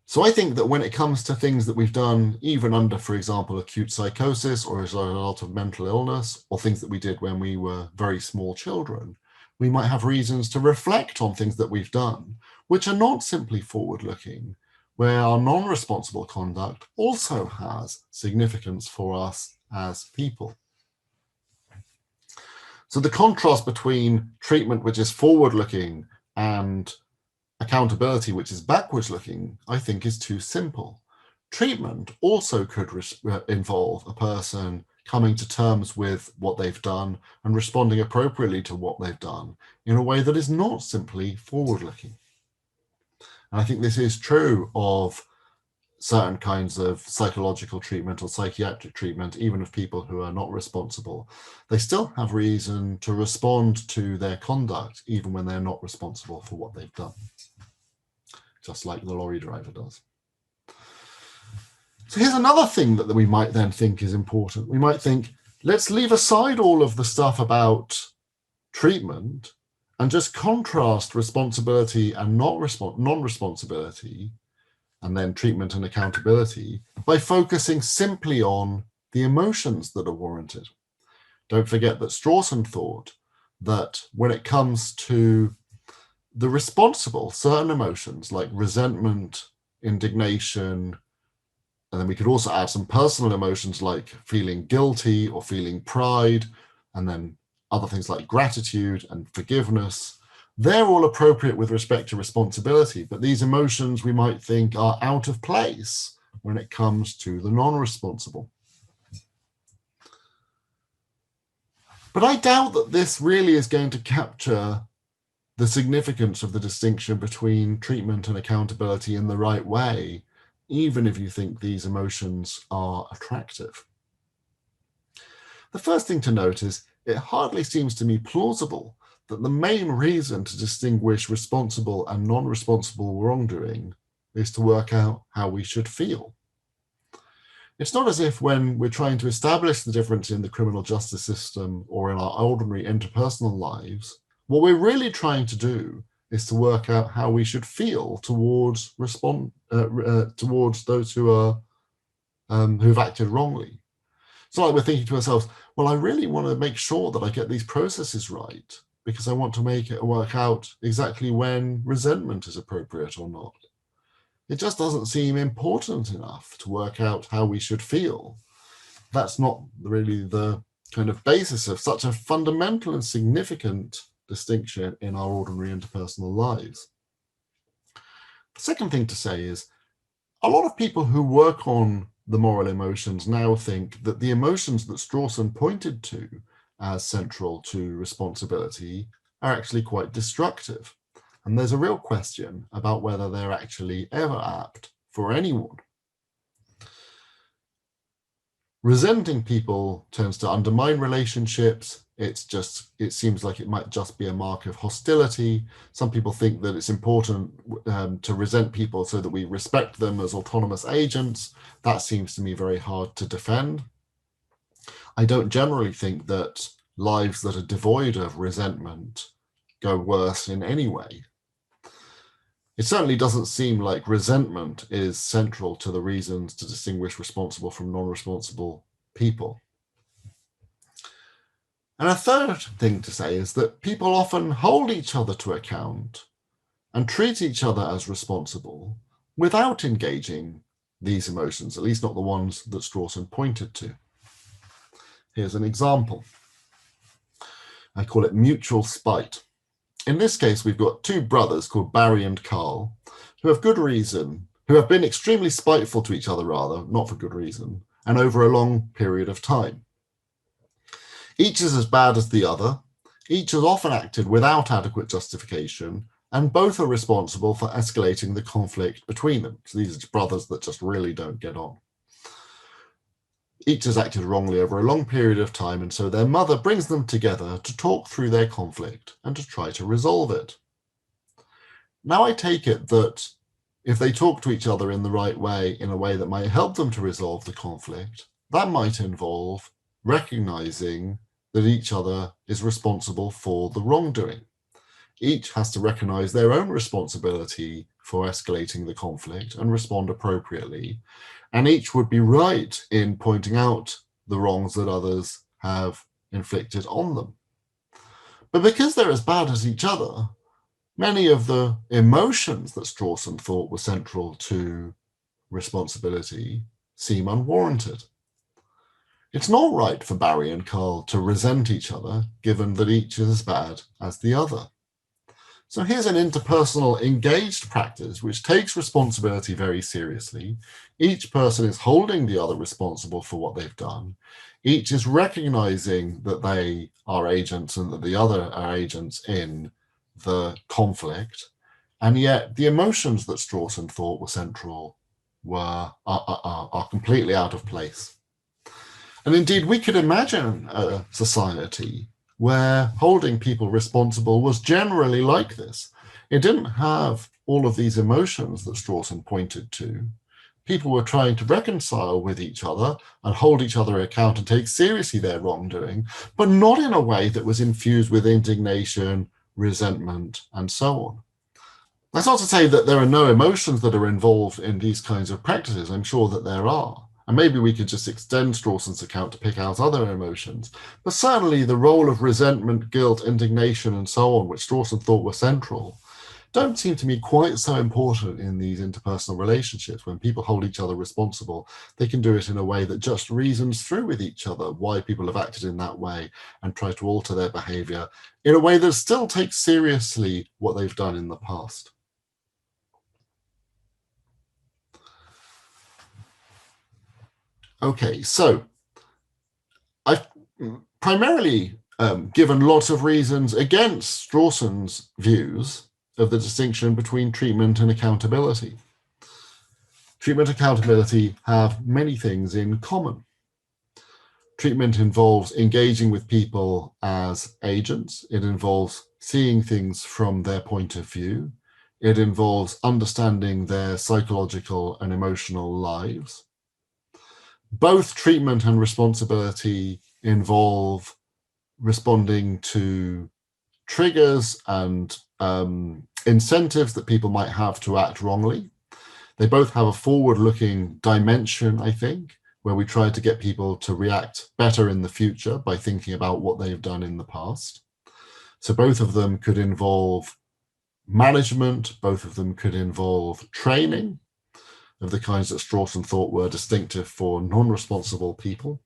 So I think that when it comes to things that we've done, even under, for example, acute psychosis or as a result of mental illness, or things that we did when we were very small children, We might have reasons to reflect on things that we've done, which are not simply forward-looking, where our non-responsible conduct also has significance for us as people. So the contrast between treatment, which is forward-looking, and accountability, which is backwards-looking, I think is too simple. Treatment also could involve a person coming to terms with what they've done and responding appropriately to what they've done in a way that is not simply forward-looking. And I think this is true of certain kinds of psychological treatment or psychiatric treatment, even of people who are not responsible. They still have reason to respond to their conduct, even when they're not responsible for what they've done, just like the lorry driver does. So here's another thing that we might then think is important. We might think, let's leave aside all of the stuff about treatment and just contrast responsibility and non-responsibility, and then treatment and accountability, by focusing simply on the emotions that are warranted. Don't forget that Strawson thought that when it comes to the responsible, certain emotions like resentment, indignation, and then we could also add some personal emotions like feeling guilty or feeling pride, and then other things like gratitude and forgiveness. They're all appropriate with respect to responsibility, but these emotions we might think are out of place when it comes to the non-responsible. But I doubt that this really is going to capture the significance of the distinction between treatment and accountability in the right way, even if you think these emotions are attractive. The first thing to note is it hardly seems to me plausible that the main reason to distinguish responsible and non-responsible wrongdoing is to work out how we should feel. It's not as if when we're trying to establish the difference in the criminal justice system or in our ordinary interpersonal lives, what we're really trying to do is to work out how we should feel towards those who are who've acted wrongly. It's not like we're thinking to ourselves, well, I really want to make sure that I get these processes right because I want to make it work out exactly when resentment is appropriate or not. It just doesn't seem important enough to work out how we should feel. That's not really the kind of basis of such a fundamental and significant distinction in our ordinary interpersonal lives. The second thing to say is a lot of people who work on the moral emotions now think that the emotions that Strawson pointed to as central to responsibility are actually quite destructive. And there's a real question about whether they're actually ever apt for anyone. Resenting people tends to undermine relationships. It seems like it might just be a mark of hostility. Some people think that it's important to resent people so that we respect them as autonomous agents. That seems to me very hard to defend. I don't generally think that lives that are devoid of resentment go worse in any way. It certainly doesn't seem like resentment is central to the reasons to distinguish responsible from non-responsible people. And a third thing to say is that people often hold each other to account and treat each other as responsible without engaging these emotions, at least not the ones that Strawson pointed to. Here's an example. I call it mutual spite. In this case, we've got two brothers called Barry and Carl, who have been extremely spiteful to each other, rather, not for good reason, and over a long period of time. Each is as bad as the other, each has often acted without adequate justification, and both are responsible for escalating the conflict between them. So these are brothers that just really don't get on. Each has acted wrongly over a long period of time, and so their mother brings them together to talk through their conflict and to try to resolve it. Now I take it that if they talk to each other in the right way, in a way that might help them to resolve the conflict, that might involve recognizing that each other is responsible for the wrongdoing. Each has to recognize their own responsibility for escalating the conflict and respond appropriately. And each would be right in pointing out the wrongs that others have inflicted on them. But because they're as bad as each other, many of the emotions that Strawson thought were central to responsibility seem unwarranted. It's not right for Barry and Carl to resent each other, given that each is as bad as the other. So here's an interpersonal engaged practice which takes responsibility very seriously. Each person is holding the other responsible for what they've done. Each is recognizing that they are agents and that the other are agents in the conflict. And yet the emotions that Strawson thought were central are completely out of place. And indeed, we could imagine a society where holding people responsible was generally like this. It didn't have all of these emotions that Strawson pointed to. People were trying to reconcile with each other and hold each other account and take seriously their wrongdoing, but not in a way that was infused with indignation, resentment, and so on. That's not to say that there are no emotions that are involved in these kinds of practices. I'm sure that there are. And maybe we could just extend Strawson's account to pick out other emotions. But certainly the role of resentment, guilt, indignation, and so on, which Strawson thought were central, don't seem to me quite so important in these interpersonal relationships. When people hold each other responsible, they can do it in a way that just reasons through with each other why people have acted in that way and try to alter their behavior in a way that still takes seriously what they've done in the past. Okay, so I've primarily given lots of reasons against Strawson's views of the distinction between treatment and accountability. Treatment and accountability have many things in common. Treatment involves engaging with people as agents. It involves seeing things from their point of view. It involves understanding their psychological and emotional lives. Both treatment and responsibility involve responding to triggers and incentives that people might have to act wrongly. They both have a forward-looking dimension, I think, where we try to get people to react better in the future by thinking about what they've done in the past. So both of them could involve management, both of them could involve training of the kinds that Strawson thought were distinctive for non-responsible people.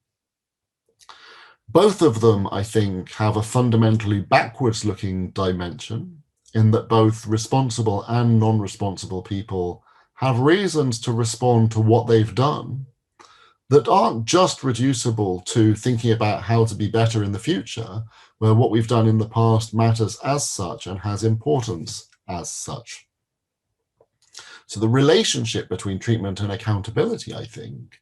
Both of them, I think, have a fundamentally backwards-looking dimension in that both responsible and non-responsible people have reasons to respond to what they've done that aren't just reducible to thinking about how to be better in the future, where what we've done in the past matters as such and has importance as such. So the relationship between treatment and accountability, I think,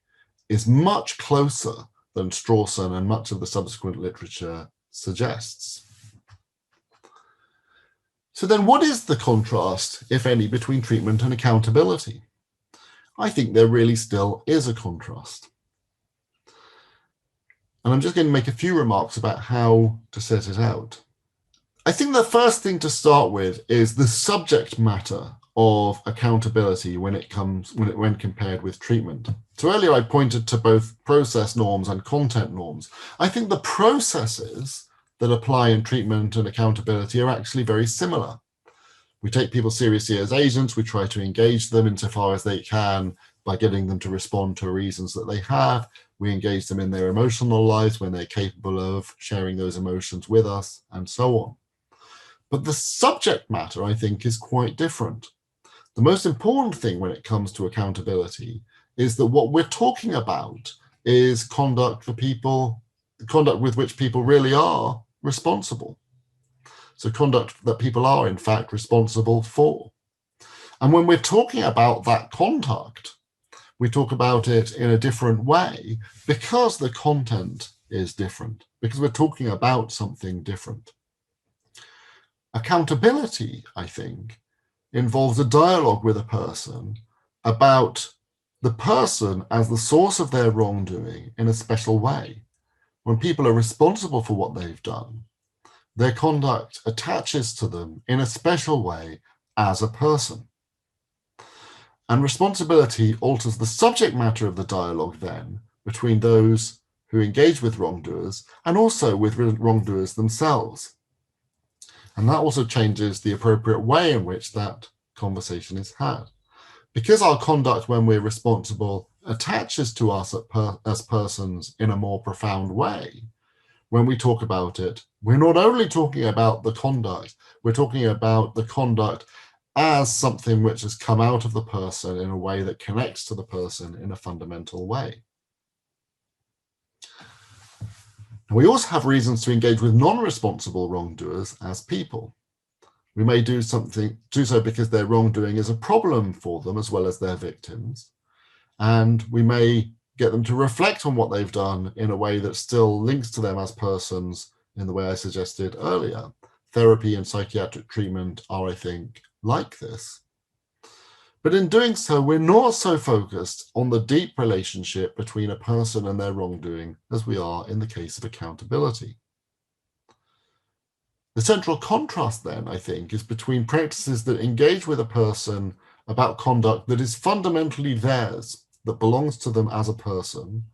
is much closer than Strawson and much of the subsequent literature suggests. So then what is the contrast, if any, between treatment and accountability? I think there really still is a contrast. And I'm just going to make a few remarks about how to set it out. I think the first thing to start with is the subject matter of accountability when compared with treatment. So earlier I pointed to both process norms and content norms. I think the processes that apply in treatment and accountability are actually very similar. We take people seriously as agents. We try to engage them insofar as they can by getting them to respond to reasons that they have. We engage them in their emotional lives when they're capable of sharing those emotions with us, and so on. But the subject matter, I think, is quite different. The most important thing when it comes to accountability is that what we're talking about is conduct with which people really are responsible. So conduct that people are, in fact, responsible for. And when we're talking about that conduct, we talk about it in a different way because the content is different, because we're talking about something different. Accountability, I think, involves a dialogue with a person about the person as the source of their wrongdoing in a special way. When people are responsible for what they've done, their conduct attaches to them in a special way as a person. And responsibility alters the subject matter of the dialogue then between those who engage with wrongdoers and also with wrongdoers themselves. And that also changes the appropriate way in which that conversation is had. Because our conduct when we're responsible attaches to us as persons in a more profound way, when we talk about it, we're not only talking about the conduct, we're talking about the conduct as something which has come out of the person in a way that connects to the person in a fundamental way. We also have reasons to engage with non-responsible wrongdoers as people. We may do so because their wrongdoing is a problem for them as well as their victims. And we may get them to reflect on what they've done in a way that still links to them as persons in the way I suggested earlier. Therapy and psychiatric treatment are, I think, like this. But in doing so, we're not so focused on the deep relationship between a person and their wrongdoing as we are in the case of accountability. The central contrast then, I think, is between practices that engage with a person about conduct that is fundamentally theirs, that belongs to them as a person,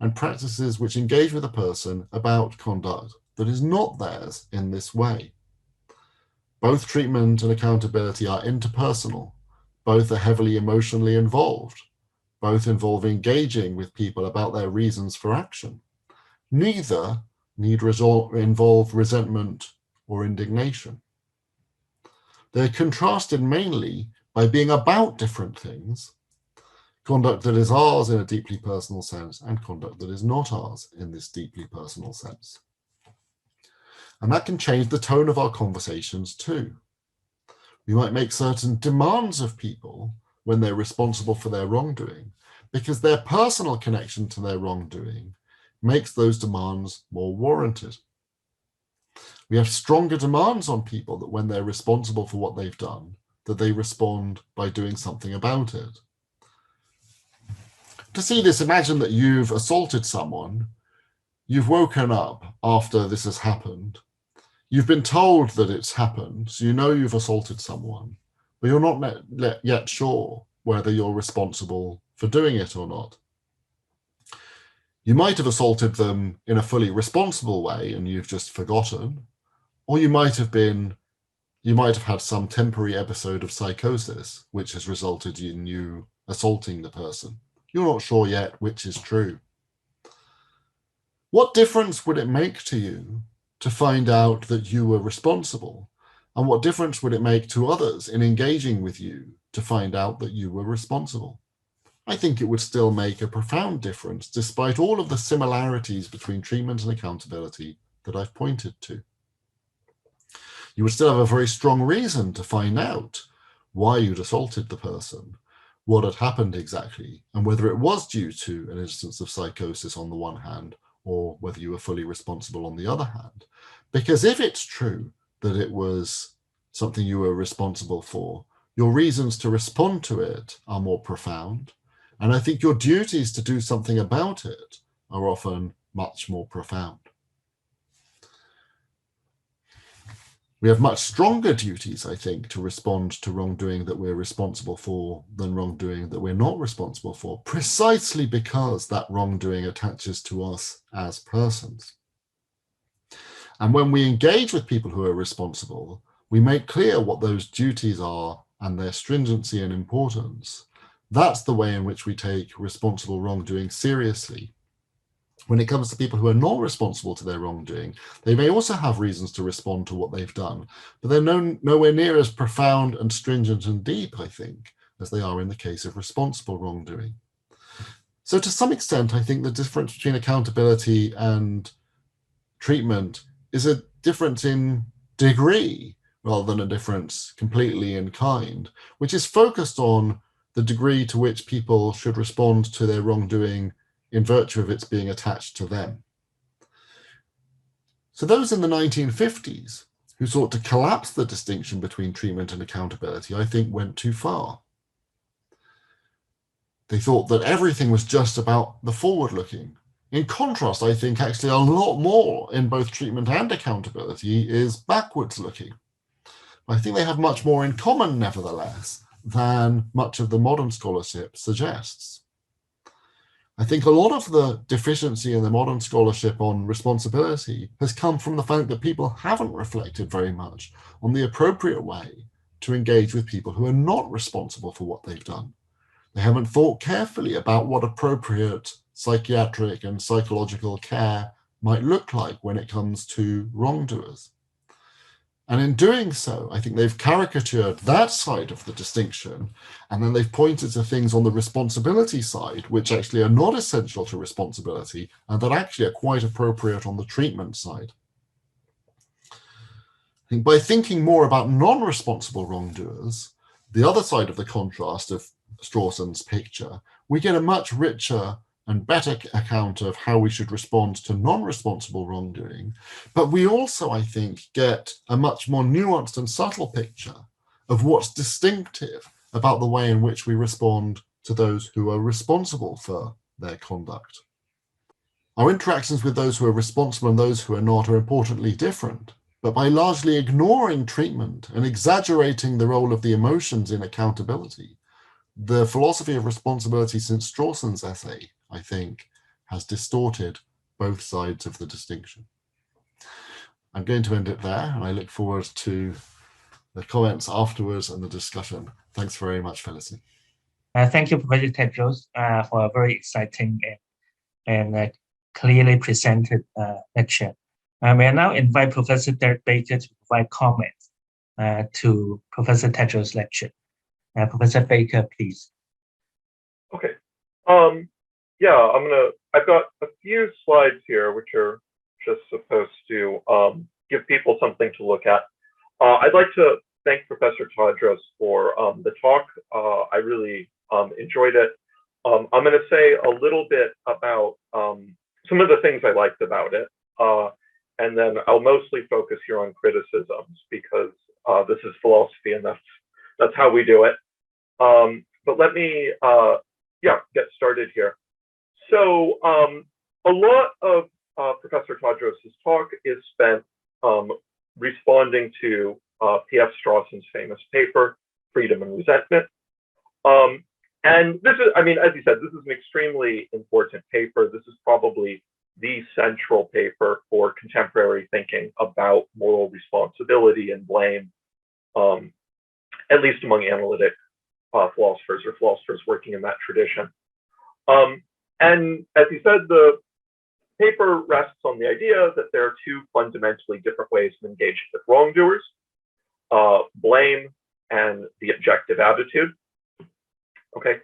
and practices which engage with a person about conduct that is not theirs in this way. Both treatment and accountability are interpersonal. Both are heavily emotionally involved. Both involve engaging with people about their reasons for action. Neither need involve resentment or indignation. They're contrasted mainly by being about different things, conduct that is ours in a deeply personal sense and conduct that is not ours in this deeply personal sense. And that can change the tone of our conversations too. We might make certain demands of people when they're responsible for their wrongdoing, because their personal connection to their wrongdoing makes those demands more warranted. We have stronger demands on people that when they're responsible for what they've done, that they respond by doing something about it. To see this, imagine that you've assaulted someone, you've woken up after this has happened, you've been told that it's happened, so you know you've assaulted someone, but you're not yet sure whether you're responsible for doing it or not. You might have assaulted them in a fully responsible way and you've just forgotten, or you might have had some temporary episode of psychosis which has resulted in you assaulting the person. You're not sure yet which is true. What difference would it make to you to find out that you were responsible? And what difference would it make to others in engaging with you to find out that you were responsible? I think it would still make a profound difference despite all of the similarities between treatment and accountability that I've pointed to. You would still have a very strong reason to find out why you'd assaulted the person, what had happened exactly, and whether it was due to an instance of psychosis on the one hand, or whether you were fully responsible on the other hand. Because if it's true that it was something you were responsible for, your reasons to respond to it are more profound. And I think your duties to do something about it are often much more profound. We have much stronger duties, I think, to respond to wrongdoing that we're responsible for than wrongdoing that we're not responsible for, precisely because that wrongdoing attaches to us as persons. And when we engage with people who are responsible, we make clear what those duties are and their stringency and importance. That's the way in which we take responsible wrongdoing seriously. When it comes to people who are not responsible to their wrongdoing, they may also have reasons to respond to what they've done, but they're nowhere near as profound and stringent and deep, I think, as they are in the case of responsible wrongdoing. So to some extent, I think the difference between accountability and treatment is a difference in degree rather than a difference completely in kind, which is focused on the degree to which people should respond to their wrongdoing in virtue of its being attached to them. So those in the 1950s who sought to collapse the distinction between treatment and accountability, I think, went too far. They thought that everything was just about the forward-looking. In contrast, I think actually a lot more in both treatment and accountability is backwards-looking. I think they have much more in common, nevertheless, than much of the modern scholarship suggests. I think a lot of the deficiency in the modern scholarship on responsibility has come from the fact that people haven't reflected very much on the appropriate way to engage with people who are not responsible for what they've done. They haven't thought carefully about what appropriate psychiatric and psychological care might look like when it comes to wrongdoers. And in doing so, I think they've caricatured that side of the distinction, and then they've pointed to things on the responsibility side, which actually are not essential to responsibility, and that actually are quite appropriate on the treatment side. I think by thinking more about non-responsible wrongdoers, the other side of the contrast of Strawson's picture, we get a much richer and better account of how we should respond to non-responsible wrongdoing. But we also, I think, get a much more nuanced and subtle picture of what's distinctive about the way in which we respond to those who are responsible for their conduct. Our interactions with those who are responsible and those who are not are importantly different, but by largely ignoring treatment and exaggerating the role of the emotions in accountability, the philosophy of responsibility since Strawson's essay, I think, has distorted both sides of the distinction. I'm going to end it there, and I look forward to the comments afterwards and the discussion. Thanks very much for listening. Thank you, Professor Tadros, for a very exciting and clearly presented lecture. May I now invite Professor Derek Baker to provide comments to Professor Tadros' lecture. Professor Baker, please. Okay. Yeah, I've got a few slides here, which are just supposed to give people something to look at. I'd like to thank Professor Tadros for the talk. I really enjoyed it. I'm going to say a little bit about some of the things I liked about it. And then I'll mostly focus here on criticisms because this is philosophy and that's how we do it. But let me get started here. So a lot of Professor Tadros' talk is spent responding to P.F. Strawson's famous paper, Freedom and Resentment. And this is, I mean, as he said, this is an extremely important paper. This is probably the central paper for contemporary thinking about moral responsibility and blame, at least among analytic philosophers or philosophers working in that tradition. And as he said, the paper rests on the idea that there are two fundamentally different ways of engaging with wrongdoers, blame and the objective attitude. Okay,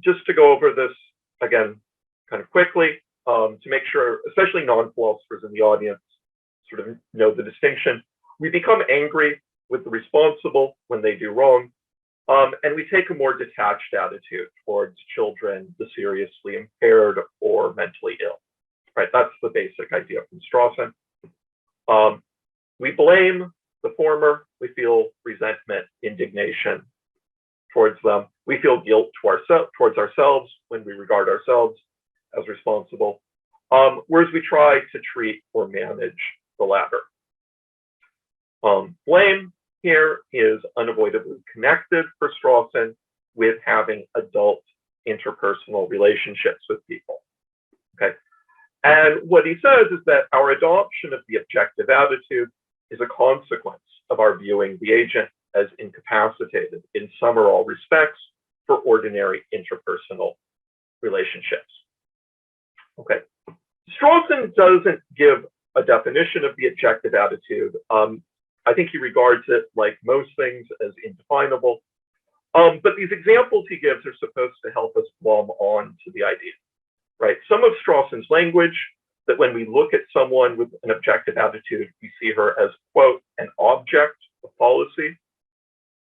just to go over this again, kind of quickly, to make sure, especially non-philosophers in the audience, sort of know the distinction. We become angry with the responsible when they do wrong, and we take a more detached attitude towards children, the seriously impaired or mentally ill. Right, that's the basic idea from Strawson. We blame the former. We feel resentment, indignation towards them. We feel guilt towards ourselves when we regard ourselves as responsible, whereas we try to treat or manage the latter. Blame here is unavoidably connected for Strawson with having adult interpersonal relationships with people. Okay, and what he says is that our adoption of the objective attitude is a consequence of our viewing the agent as incapacitated in some or all respects for ordinary interpersonal relationships. Okay, Strawson doesn't give a definition of the objective attitude. I think he regards it, like most things, as indefinable. But these examples he gives are supposed to help us glom on to the idea, right? Some of Strawson's language, that when we look at someone with an objective attitude, we see her as, quote, an object of policy,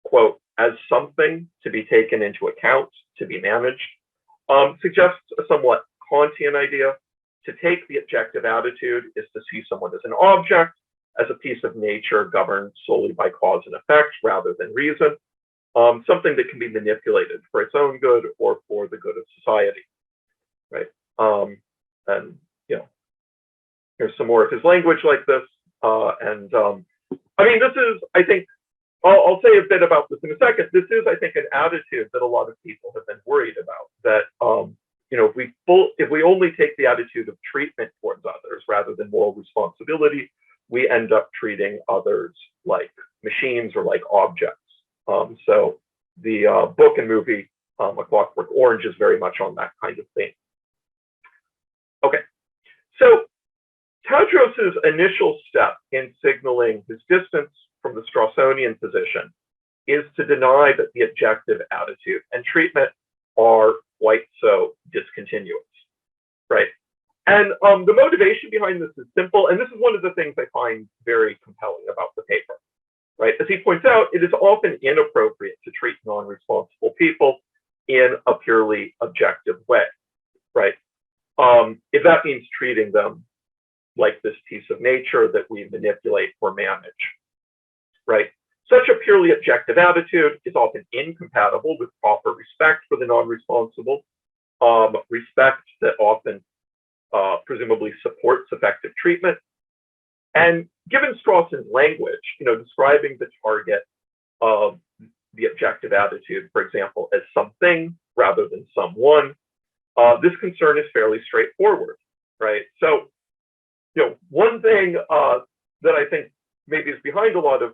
quote, as something to be taken into account, to be managed, suggests a somewhat Kantian idea. To take the objective attitude is to see someone as an object, as a piece of nature governed solely by cause and effect rather than reason, something that can be manipulated for its own good or for the good of society, right? And here's some more of his language like this. I mean, this is, I think, I'll say a bit about this in a second. This is, I think, an attitude that a lot of people have been worried about, that if we only take the attitude of treatment towards others rather than moral responsibility, we end up treating others like machines or like objects. So the book and movie A Clockwork Orange is very much on that kind of thing. Okay, so Tadros's initial step in signaling his distance from the Strawsonian position is to deny that the objective attitude and treatment are quite so discontinuous, right? And the motivation behind this is simple, and this is one of the things I find very compelling about the paper, right? As he points out, it is often inappropriate to treat non-responsible people in a purely objective way, right? If that means treating them like this piece of nature that we manipulate or manage, right? Such a purely objective attitude is often incompatible with proper respect for the non-responsible, respect that often presumably supports effective treatment. And given Strawson's language, describing the target of the objective attitude, for example, as something rather than someone, this concern is fairly straightforward, right? So, one thing that I think maybe is behind a lot of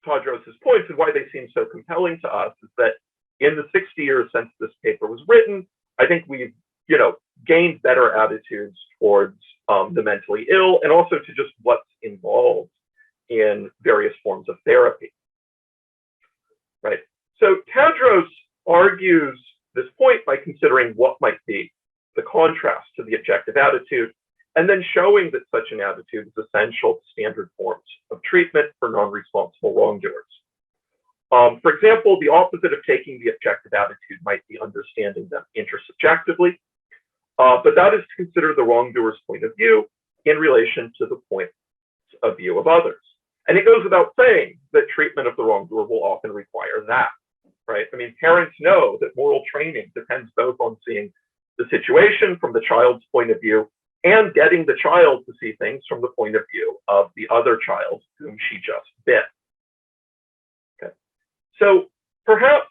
Tadros's points and why they seem so compelling to us is that in the 60 years since this paper was written, I think we've, gained better attitudes towards the mentally ill and also to just what's involved in various forms of therapy, right? So Tadros argues this point by considering what might be the contrast to the objective attitude and then showing that such an attitude is essential to standard forms of treatment for non-responsible wrongdoers. For example, the opposite of taking the objective attitude might be understanding them intersubjectively, but that is to consider the wrongdoer's point of view in relation to the point of view of others. And it goes without saying that treatment of the wrongdoer will often require that, right? I mean, parents know that moral training depends both on seeing the situation from the child's point of view and getting the child to see things from the point of view of the other child whom she just bit. Okay. So perhaps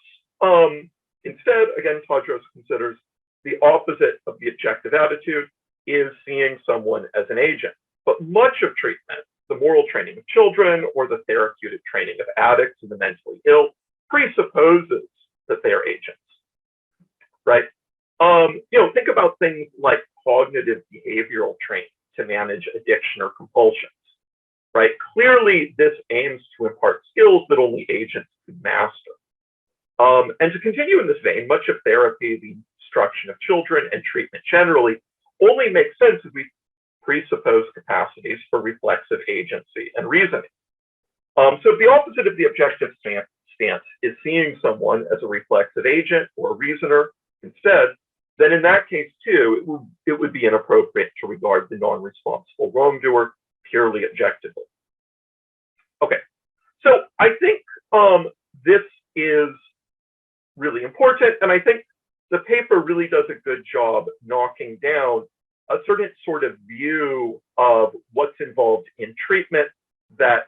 instead, again, Tadros considers the opposite of the objective attitude is seeing someone as an agent. But much of treatment, the moral training of children or the therapeutic training of addicts and the mentally ill, presupposes that they are agents, right? Think about things like cognitive behavioral training to manage addiction or compulsions, right? Clearly, this aims to impart skills that only agents could master. And to continue in this vein, much of therapy, the instruction of children, and treatment generally only makes sense if we presuppose capacities for reflexive agency and reasoning. So if the opposite of the objective stance is seeing someone as a reflexive agent or a reasoner instead, then in that case too, it would be inappropriate to regard the non-responsible wrongdoer purely objectively. Okay, so I think this is really important, and I think the paper really does a good job knocking down a certain sort of view of what's involved in treatment that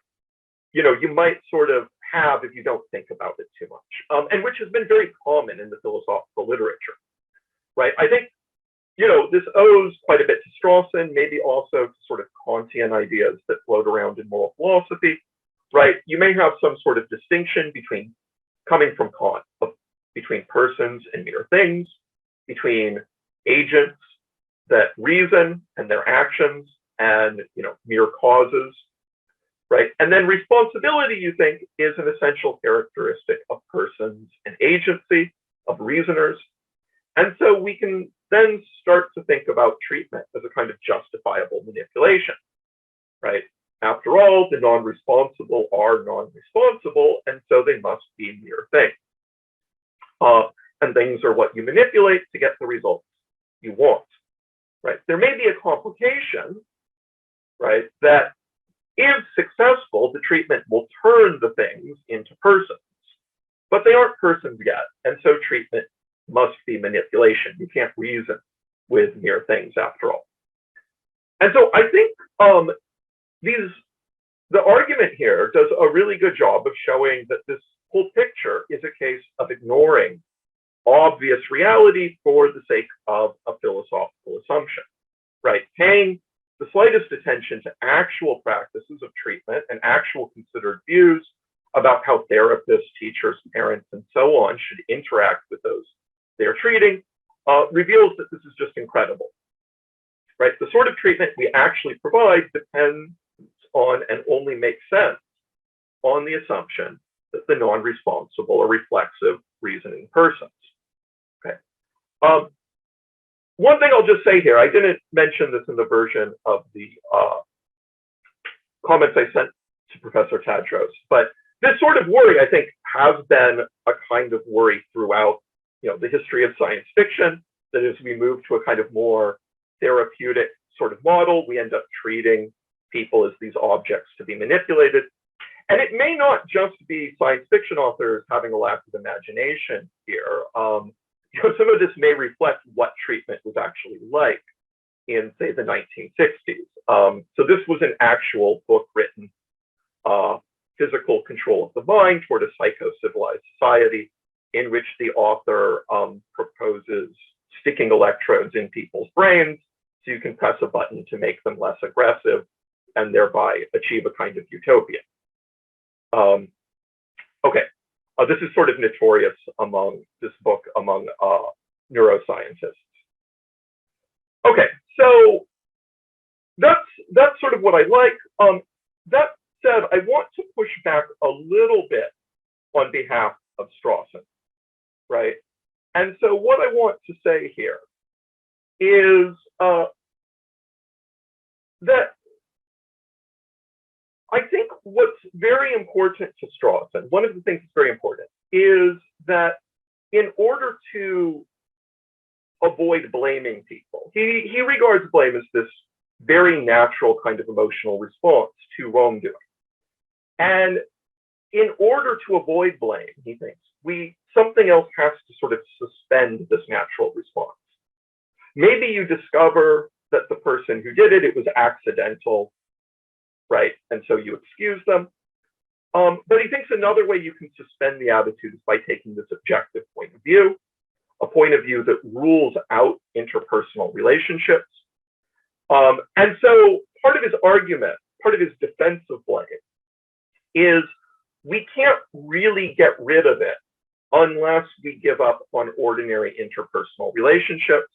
you might sort of have if you don't think about it too much, and which has been very common in the philosophical literature, right? I think this owes quite a bit to Strawson, maybe also to sort of Kantian ideas that float around in moral philosophy, right? You may have some sort of distinction coming from Kant, between persons and mere things, between agents that reason and their actions and mere causes, right? And then responsibility, you think, is an essential characteristic of persons and agency, of reasoners. And so we can then start to think about treatment as a kind of justifiable manipulation, right? After all, the non-responsible are non-responsible, and so they must be mere things. And things are what you manipulate to get the results you want, right? There may be a complication, right, that if successful, the treatment will turn the things into persons, but they aren't persons yet, and so treatment must be manipulation. You can't reason with mere things after all. And so I think the argument here does a really good job of showing that this whole picture is a case of ignoring obvious reality for the sake of a philosophical assumption, right? Paying the slightest attention to actual practices of treatment and actual considered views about how therapists, teachers, parents, and so on should interact with those they're treating reveals that this is just incredible, right? The sort of treatment we actually provide depends on and only makes sense on the assumption that the non-responsible or reflexive reasoning persons. Okay. One thing I'll just say here, I didn't mention this in the version of the comments I sent to Professor Tadros, but this sort of worry, I think, has been a kind of worry throughout, the history of science fiction, that as we move to a kind of more therapeutic sort of model, we end up treating people as these objects to be manipulated. And it may not just be science fiction authors having a lack of imagination here. Some of this may reflect what treatment was actually like in, say, the 1960s. So this was an actual book written, Physical Control of the Mind Toward a Psycho-Civilized Society, in which the author proposes sticking electrodes in people's brains so you can press a button to make them less aggressive and thereby achieve a kind of utopia. Okay, this is sort of notorious among neuroscientists. Okay, so that's sort of what I like. That said, I want to push back a little bit on behalf of Strawson, right? And so what I want to say here is that I think what's very important to Strawson, one of the things that's very important, is that in order to avoid blaming people, he regards blame as this very natural kind of emotional response to wrongdoing. And in order to avoid blame, he thinks, something else has to sort of suspend this natural response. Maybe you discover that the person who did it, it was accidental, right? And so you excuse them. But he thinks another way you can suspend the attitude is by taking this objective point of view, a point of view that rules out interpersonal relationships. And so part of his argument, part of his defense of blame is we can't really get rid of it unless we give up on ordinary interpersonal relationships.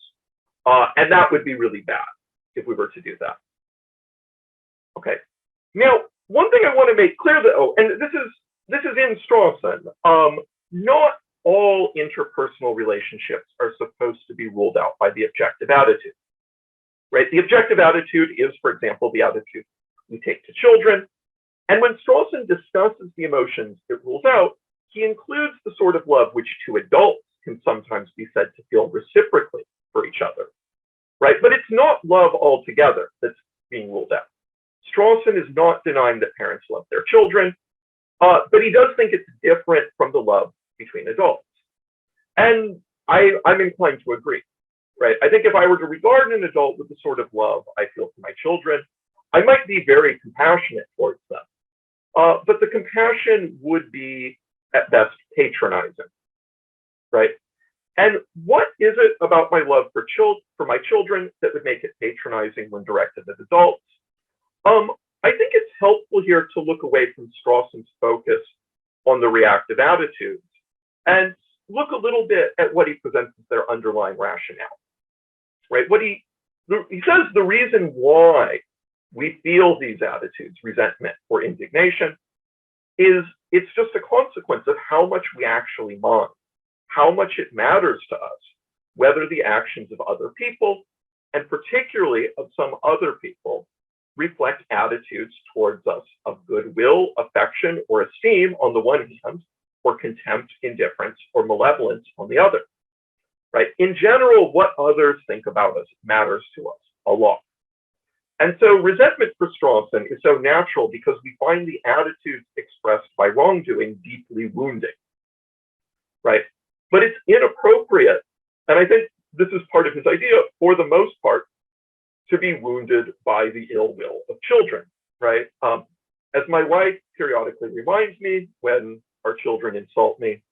And that would be really bad if we were to do that. Okay. Now, one thing I want to make clear though, and this is in Strawson, not all interpersonal relationships are supposed to be ruled out by the objective attitude, right? The objective attitude is, for example, the attitude we take to children. And when Strawson discusses the emotions it rules out, he includes the sort of love which to adults can sometimes be said to feel reciprocally for each other, right? But it's not love altogether that's being ruled out. Strawson is not denying that parents love their children, but he does think it's different from the love between adults. And I'm inclined to agree, right? I think if I were to regard an adult with the sort of love I feel for my children, I might be very compassionate towards them. But the compassion would be, at best, patronizing, right? And what is it about my love for my children that would make it patronizing when directed at adults? I think it's helpful here to look away from Strawson's focus on the reactive attitudes and look a little bit at what he presents as their underlying rationale, right? He says the reason why we feel these attitudes, resentment or indignation, is it's just a consequence of how much we actually mind, how much it matters to us, whether the actions of other people, and particularly of some other people, reflect attitudes towards us of goodwill, affection, or esteem on the one hand, or contempt, indifference, or malevolence on the other, right? In general, what others think about us matters to us a lot. And so resentment for Strawson is so natural because we find the attitudes expressed by wrongdoing deeply wounding, right? But it's inappropriate, and I think this is part of his idea, for the most part, to be wounded by the ill will of children, right? As my wife periodically reminds me when our children insult me,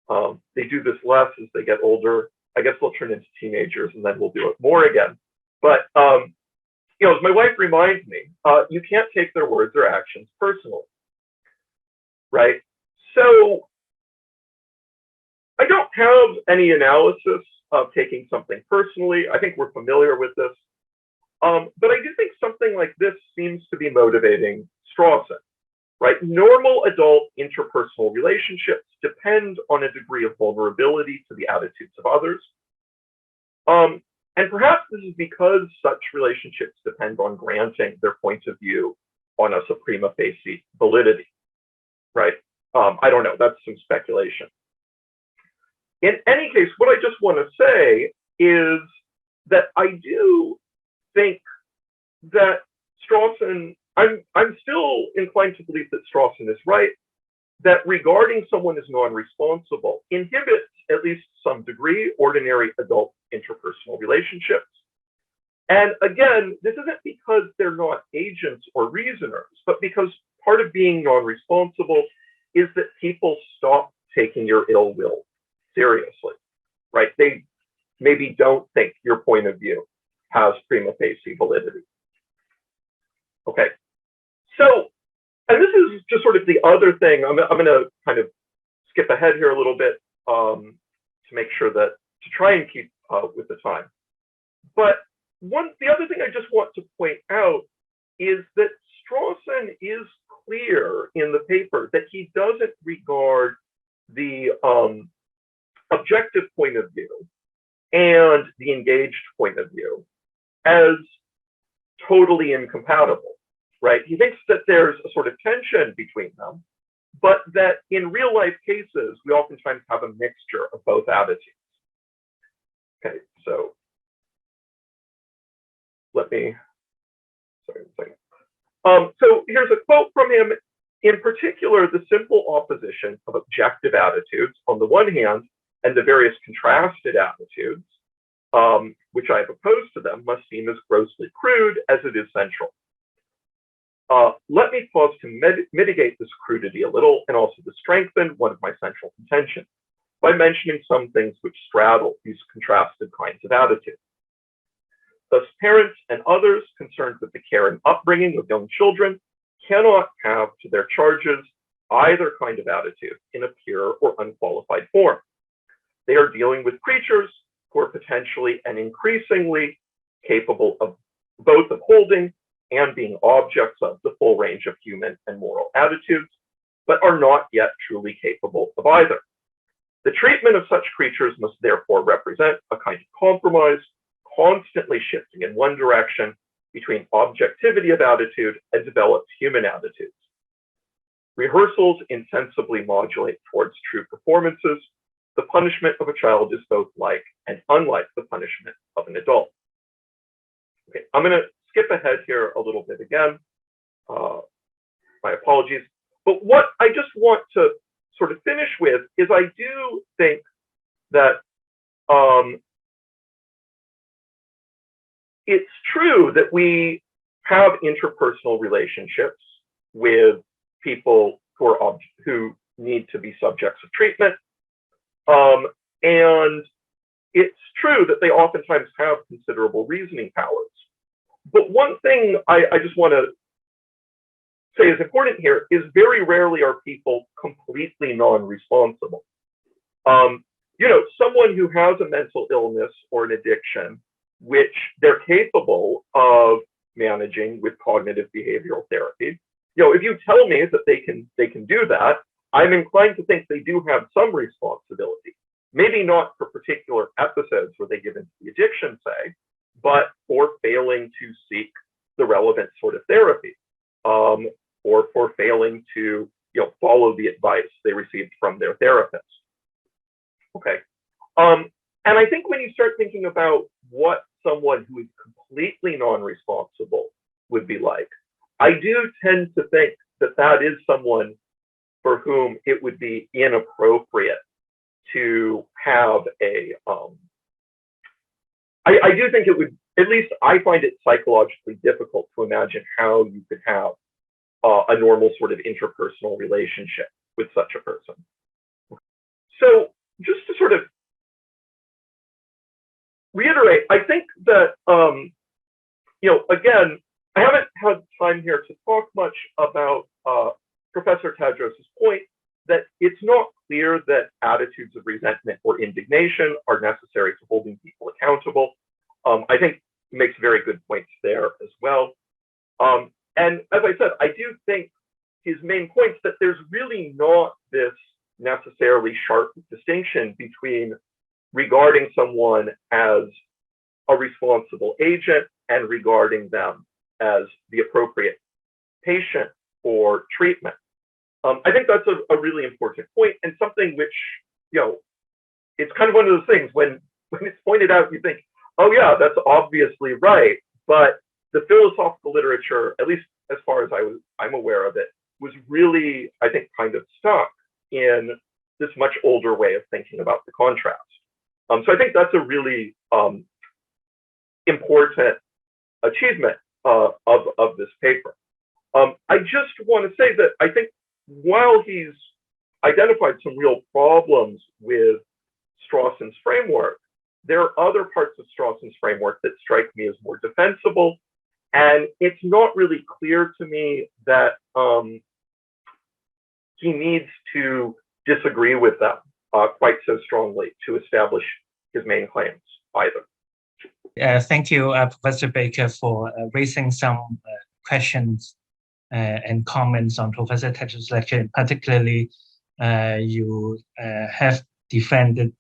They do this less as they get older. I guess they'll turn into teenagers and then we'll do it more again. But, you know, as my wife reminds me, you can't take their words or actions personally, right? So I don't have any analysis of taking something personally. I think we're familiar with this. But I do think something like this seems to be motivating Strawson, right? Normal adult interpersonal relationships depend on a degree of vulnerability to the attitudes of others. And perhaps this is because such relationships depend on granting their point of view on a prima facie validity, right? I don't know, that's some speculation. In any case, what I just want to say is that I do think that Strawson, I'm still inclined to believe that Strawson is right, that regarding someone as non-responsible inhibits, at least to some degree, ordinary adult interpersonal relationships. And again, this isn't because they're not agents or reasoners, but because part of being non-responsible is that people stop taking your ill will seriously, right? They maybe don't think your point of view has prima facie validity. Okay, so, and this is just sort of the other thing, I'm going to kind of skip ahead here a little bit to make sure that, to try and keep with the time. But the other thing I just want to point out is that Strawson is clear in the paper that he doesn't regard the objective point of view and the engaged point of view as totally incompatible, right? He thinks that there's a sort of tension between them, but that in real life cases, we oftentimes have a mixture of both attitudes. Okay, so let me, sorry, a second. So here's a quote from him. In particular, the simple opposition of objective attitudes on the one hand and the various contrasted attitudes, which I have opposed to them, must seem as grossly crude as it is central. Let me pause to mitigate this crudity a little and also to strengthen one of my central contentions by mentioning some things which straddle these contrasted kinds of attitudes. Thus, parents and others concerned with the care and upbringing of young children cannot have to their charges either kind of attitude in a pure or unqualified form. They are dealing with creatures who are potentially and increasingly capable of both upholding and being objects of the full range of human and moral attitudes, but are not yet truly capable of either. The treatment of such creatures must therefore represent a kind of compromise, constantly shifting in one direction between objectivity of attitude and developed human attitudes. Rehearsals insensibly modulate towards true performances. The punishment of a child is both like and unlike the punishment of an adult. Okay, I'm going to skip ahead here a little bit again. My apologies. But what I just want to sort of finish with is I do think that it's true that we have interpersonal relationships with people who need to be subjects of treatment. And it's true that they oftentimes have considerable reasoning powers. But one thing I just want to say is important here is very rarely are people completely non-responsible. You know, someone who has a mental illness or an addiction, which they're capable of managing with cognitive behavioral therapy. You know, if you tell me that they can do that, I'm inclined to think they do have some responsibility. Maybe not for particular episodes where they give into the addiction, say, but for failing to seek the relevant sort of therapy, or for failing to, you know, follow the advice they received from their therapist. Okay. And I think when you start thinking about what someone who is completely non-responsible would be like, I do tend to think that that is someone for whom it would be inappropriate to have a, I do think it would, at least I find it psychologically difficult to imagine how you could have a normal sort of interpersonal relationship with such a person. So just to sort of reiterate, I think that, again, I haven't had time here to talk much about Professor Tadros' point that it's not clear that attitudes of resentment or indignation are necessary to holding people accountable. I think he makes very good points there as well. And as I said, I do think his main points that there's really not this necessarily sharp distinction between regarding someone as a responsible agent and regarding them as the appropriate patient for treatment. I think that's a really important point, and something which, it's kind of one of those things when it's pointed out, you think, oh yeah, that's obviously right. But the philosophical literature, at least as far as I'm aware of it, was really, I think, kind of stuck in this much older way of thinking about the contrast. So I think that's a really important achievement of this paper. I just want to say that I think while he's identified some real problems with Strawson's framework, there are other parts of Strawson's framework that strike me as more defensible. And it's not really clear to me that he needs to disagree with them quite so strongly to establish his main claims either. Thank you, Professor Baker, for raising some questions and comments on Professor Tadros' lecture. Particularly, you have defended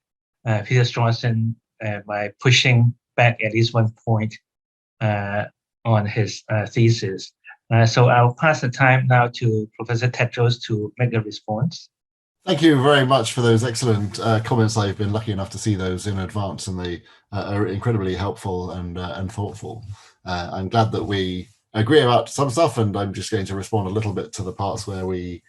Peter Strawson by pushing back at least one point on his thesis. So I'll pass the time now to Professor Tadros to make a response. Thank you very much for those excellent comments. I've been lucky enough to see those in advance, and they are incredibly helpful and thoughtful. I'm glad that we agree about some stuff, and I'm just going to respond a little bit to the parts where we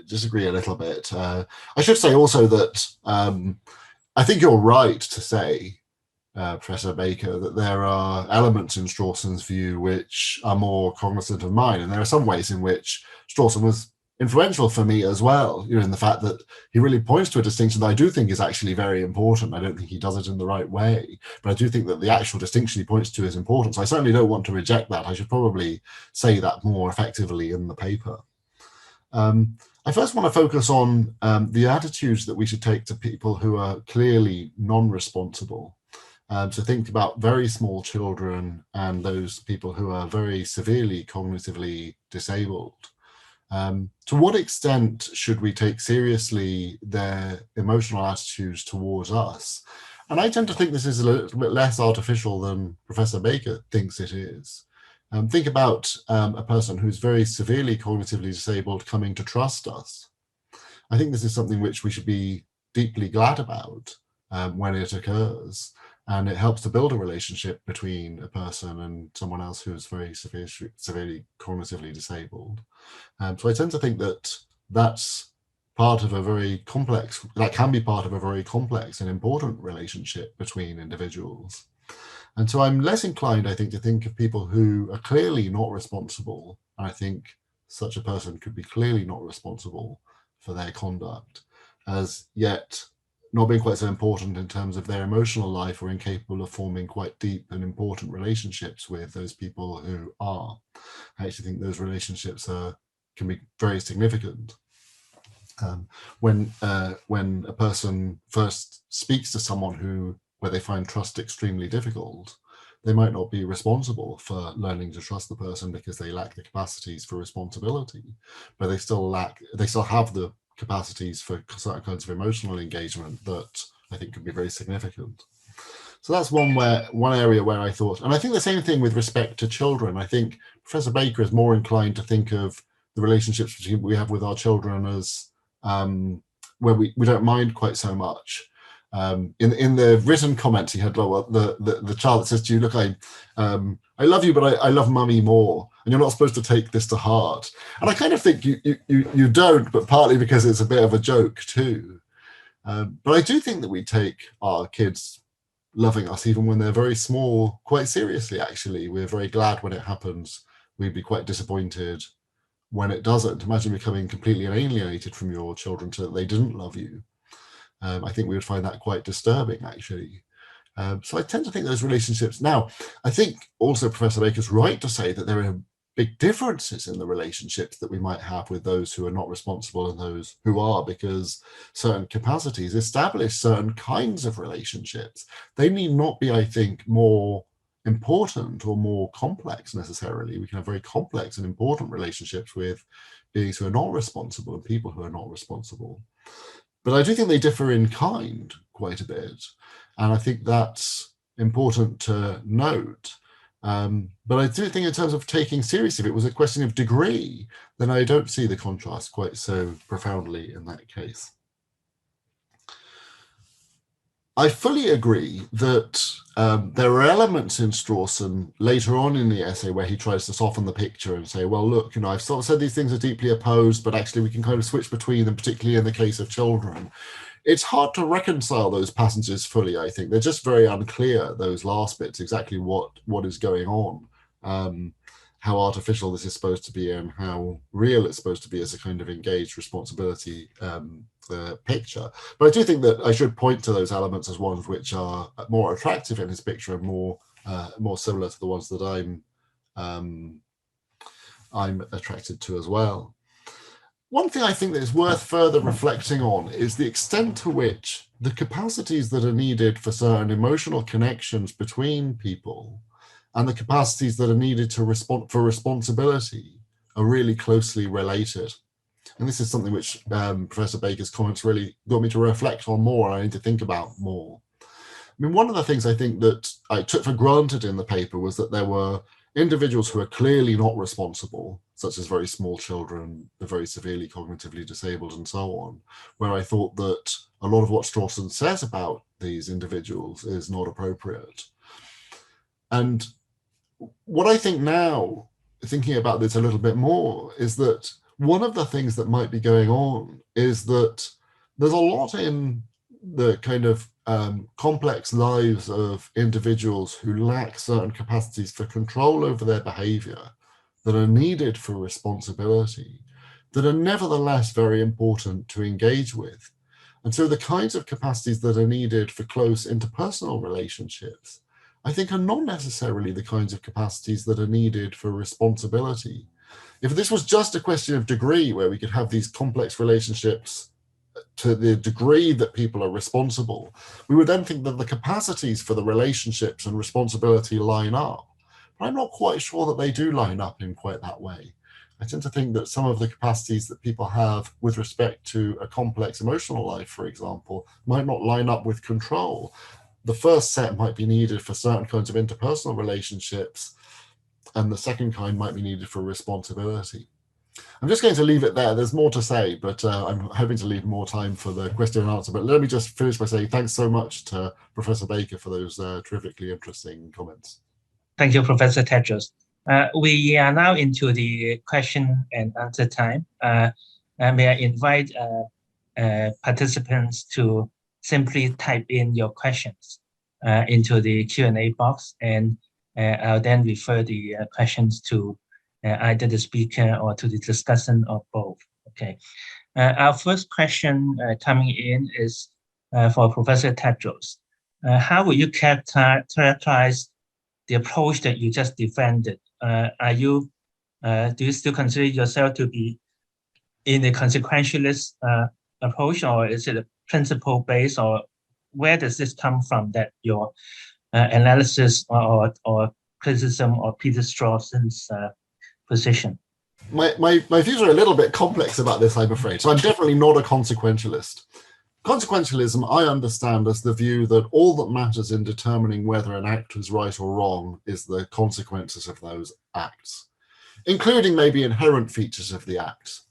disagree a little bit. I should say also that I think you're right to say, Professor Baker, that there are elements in Strawson's view which are more cognizant of mine, and there are some ways in which Strawson was influential for me as well, in the fact that he really points to a distinction that I do think is actually very important. I don't think he does it in the right way, but I do think that the actual distinction he points to is important. So I certainly don't want to reject that. I should probably say that more effectively in the paper. I first want to focus on the attitudes that we should take to people who are clearly non-responsible. So think about very small children and those people who are very severely cognitively disabled. To what extent should we take seriously their emotional attitudes towards us? And I tend to think this is a little bit less artificial than Professor Baker thinks it is. Think about a person who's very severely cognitively disabled coming to trust us. I think this is something which we should be deeply glad about when it occurs. And it helps to build a relationship between a person and someone else who is very severely cognitively disabled. So I tend to think that that's part of a very complex, that can be part of a very complex and important relationship between individuals. And so I'm less inclined, I think, to think of people who are clearly not responsible. And I think such a person could be clearly not responsible for their conduct, as yet not being quite so important in terms of their emotional life or incapable of forming quite deep and important relationships with those people who are. I actually think those relationships can be very significant. When a person first speaks to someone where they find trust extremely difficult, they might not be responsible for learning to trust the person because they lack the capacities for responsibility, but they still have the capacities for certain kinds of emotional engagement that I think could be very significant. So that's one area where I thought, and I think the same thing with respect to children. I think Professor Baker is more inclined to think of the relationships we have with our children as where we don't mind quite so much. In the written comments he had, the child that says to you, look, I love you, but I love mummy more, and you're not supposed to take this to heart. And I kind of think you don't, but partly because it's a bit of a joke too. But I do think that we take our kids loving us, even when they're very small, quite seriously, actually. We're very glad when it happens. We'd be quite disappointed when it doesn't. Imagine becoming completely alienated from your children so that they didn't love you. I think we would find that quite disturbing, actually. So I tend to think those relationships. Now, I think also Professor Baker's right to say that there are big differences in the relationships that we might have with those who are not responsible and those who are, because certain capacities establish certain kinds of relationships. They need not be, I think, more important or more complex necessarily. We can have very complex and important relationships with beings who are not responsible and people who are not responsible. But I do think they differ in kind quite a bit. And I think that's important to note. But I do think in terms of taking seriously, if it was a question of degree, then I don't see the contrast quite so profoundly in that case. I fully agree that there are elements in Strawson later on in the essay where he tries to soften the picture and say, well, look, you know, I've sort of said these things are deeply opposed, but actually we can kind of switch between them, particularly in the case of children. It's hard to reconcile those passages fully, I think. They're just very unclear, those last bits, exactly what is going on, how artificial this is supposed to be and how real it's supposed to be as a kind of engaged responsibility picture. But I do think that I should point to those elements as ones which are more attractive in his picture and more similar to the ones that I'm attracted to as well. One thing I think that is worth further reflecting on is the extent to which the capacities that are needed for certain emotional connections between people and the capacities that are needed to respond for responsibility are really closely related. And this is something which Professor Baker's comments really got me to reflect on more. I need to think about more. I mean, one of the things I think that I took for granted in the paper was that there were individuals who are clearly not responsible, such as very small children, the very severely cognitively disabled and so on, where I thought that a lot of what Strawson says about these individuals is not appropriate. And what I think now, thinking about this a little bit more, is that one of the things that might be going on is that there's a lot in the kind of complex lives of individuals who lack certain capacities for control over their behavior that are needed for responsibility, that are nevertheless very important to engage with. And so the kinds of capacities that are needed for close interpersonal relationships, I think, are not necessarily the kinds of capacities that are needed for responsibility. If this was just a question of degree, where we could have these complex relationships to the degree that people are responsible, we would then think that the capacities for the relationships and responsibility line up. But I'm not quite sure that they do line up in quite that way. I tend to think that some of the capacities that people have with respect to a complex emotional life, for example, might not line up with control. The first set might be needed for certain kinds of interpersonal relationships, and the second kind might be needed for responsibility. I'm just going to leave it there. There's more to say, but I'm hoping to leave more time for the question and answer. But let me just finish by saying thanks so much to Professor Baker for those terrifically interesting comments. Thank you, Professor Tadros. We are now into the question and answer time. May I invite participants to simply type in your questions into the Q&A box, and I'll then refer the questions to either the speaker or to the discussion or both. Okay. Our first question coming in is for Professor Tadros. How will you characterize the approach that you just defended? Do you still consider yourself to be in a consequentialist approach, or is it a principle-based, or where does this come from, that your analysis or criticism of Peter Strawson's position? My views are a little bit complex about this, I'm afraid. So I'm definitely not a consequentialist. Consequentialism, I understand as the view that all that matters in determining whether an act is right or wrong is the consequences of those acts, including maybe inherent features of the acts.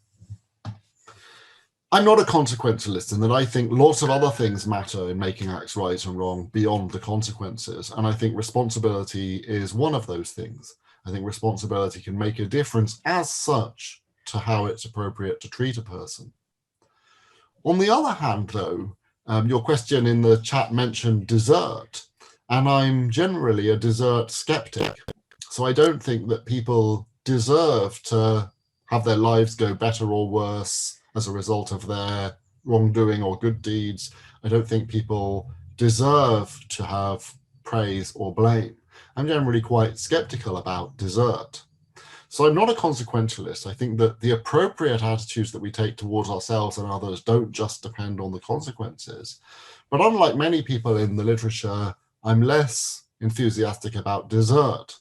I'm not a consequentialist in that I think lots of other things matter in making acts right and wrong beyond the consequences. And I think responsibility is one of those things. I think responsibility can make a difference as such to how it's appropriate to treat a person. On the other hand, though, your question in the chat mentioned desert, and I'm generally a desert skeptic. So I don't think that people deserve to have their lives go better or worse as a result of their wrongdoing or good deeds. I don't think people deserve to have praise or blame. I'm generally quite skeptical about desert. So I'm not a consequentialist. I think that the appropriate attitudes that we take towards ourselves and others don't just depend on the consequences. But unlike many people in the literature, I'm less enthusiastic about desert.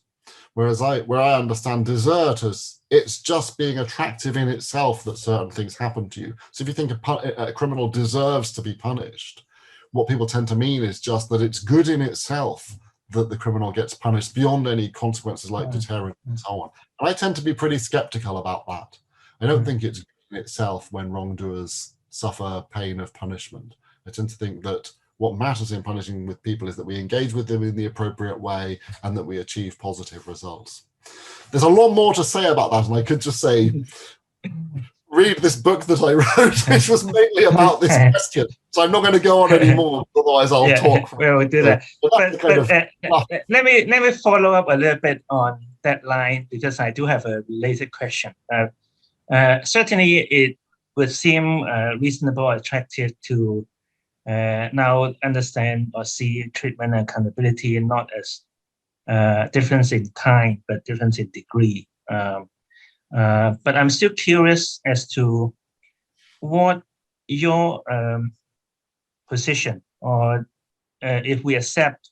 Whereas where I understand desert as it's just being attractive in itself that certain things happen to you. So if you think a criminal deserves to be punished, what people tend to mean is just that it's good in itself that the criminal gets punished beyond any consequences like deterrence and so on. And I tend to be pretty skeptical about that. I don't think it's good in itself when wrongdoers suffer pain of punishment. I tend to think that what matters in punishing with people is that we engage with them in the appropriate way and that we achieve positive results. There's a lot more to say about that, and I could just say, read this book that I wrote, which was mainly about this question. So I'm not going to go on anymore, otherwise I'll talk. We'll do that. Let me follow up a little bit on that line, because I do have a related question. Certainly, it would seem reasonable or attractive to now understand or see treatment and accountability not as difference in kind, but difference in degree. But I'm still curious as to what your position, or if we accept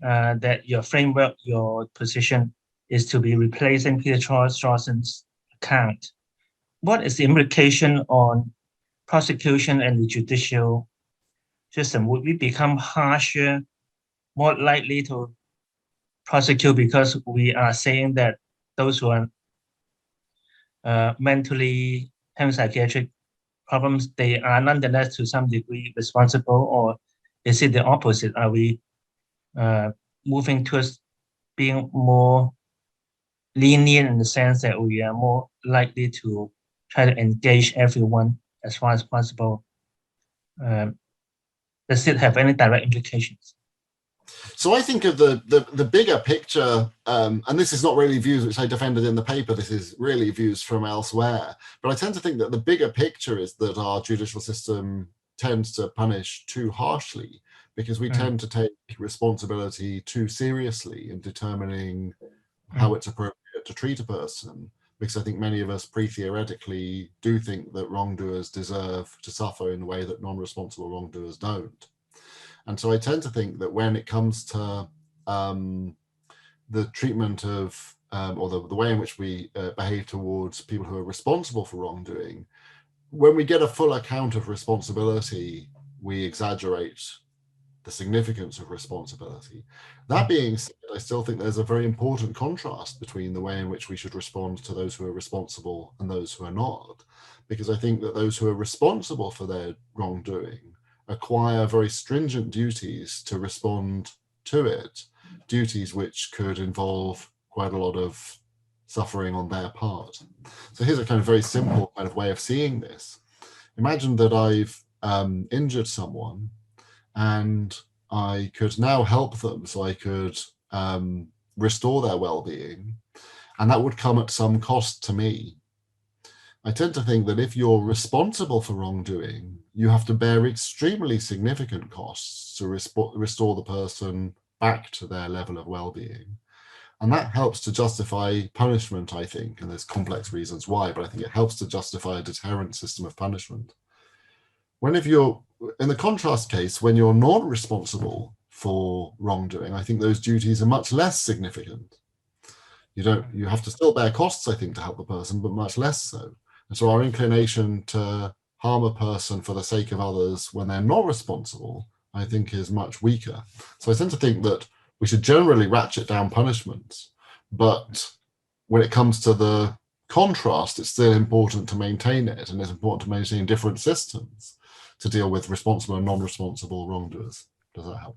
that your framework, your position is to be replacing Peter Strawson's account, what is the implication on prosecution and the judicial system? Would we become harsher, more likely to prosecute because we are saying that those who are mentally having psychiatric problems, they are nonetheless to some degree responsible? Or is it the opposite? Are we moving towards being more lenient in the sense that we are more likely to try to engage everyone as far as possible? Does it have any direct implications? So I think of the bigger picture, and this is not really views which I defended in the paper, this is really views from elsewhere, but I tend to think that the bigger picture is that our judicial system tends to punish too harshly, because we tend to take responsibility too seriously in determining how it's appropriate to treat a person, because I think many of us pre-theoretically do think that wrongdoers deserve to suffer in a way that non-responsible wrongdoers don't. And so I tend to think that when it comes to the treatment of, or the way in which we behave towards people who are responsible for wrongdoing, when we get a full account of responsibility, we exaggerate the significance of responsibility. That being said, I still think there's a very important contrast between the way in which we should respond to those who are responsible and those who are not, because I think that those who are responsible for their wrongdoing acquire very stringent duties to respond to it, duties which could involve quite a lot of suffering on their part. So here's a kind of very simple kind of way of seeing this. Imagine that I've injured someone and I could now help them, so I could restore their well-being, and that would come at some cost to me. I tend to think that if you're responsible for wrongdoing, you have to bear extremely significant costs to restore the person back to their level of well-being. And that helps to justify punishment, I think, and there's complex reasons why, but I think it helps to justify a deterrent system of punishment. When if you're, in the contrast case, when you're not responsible for wrongdoing, I think those duties are much less significant. You have to still bear costs, I think, to help the person, but much less so. And so our inclination to harm a person for the sake of others when they're not responsible, I think, is much weaker. So I tend to think that we should generally ratchet down punishments, but when it comes to the contrast, it's still important to maintain it, and it's important to maintain different systems to deal with responsible and non-responsible wrongdoers. Does that help?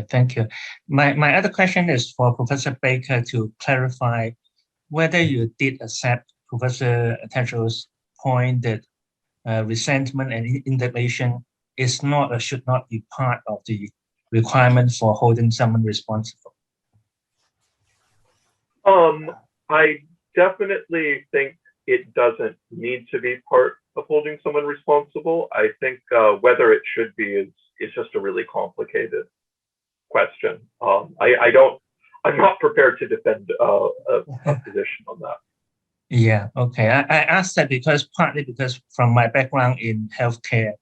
Thank you. My other question is for Professor Baker to clarify whether you did accept Professor Tadros' point that resentment and indignation is not or should not be part of the requirement for holding someone responsible. I definitely think it doesn't need to be part of holding someone responsible. I think whether it should be is just a really complicated question. I'm not prepared to defend a position on that. Yeah, okay. I asked that partly because from my background in healthcare,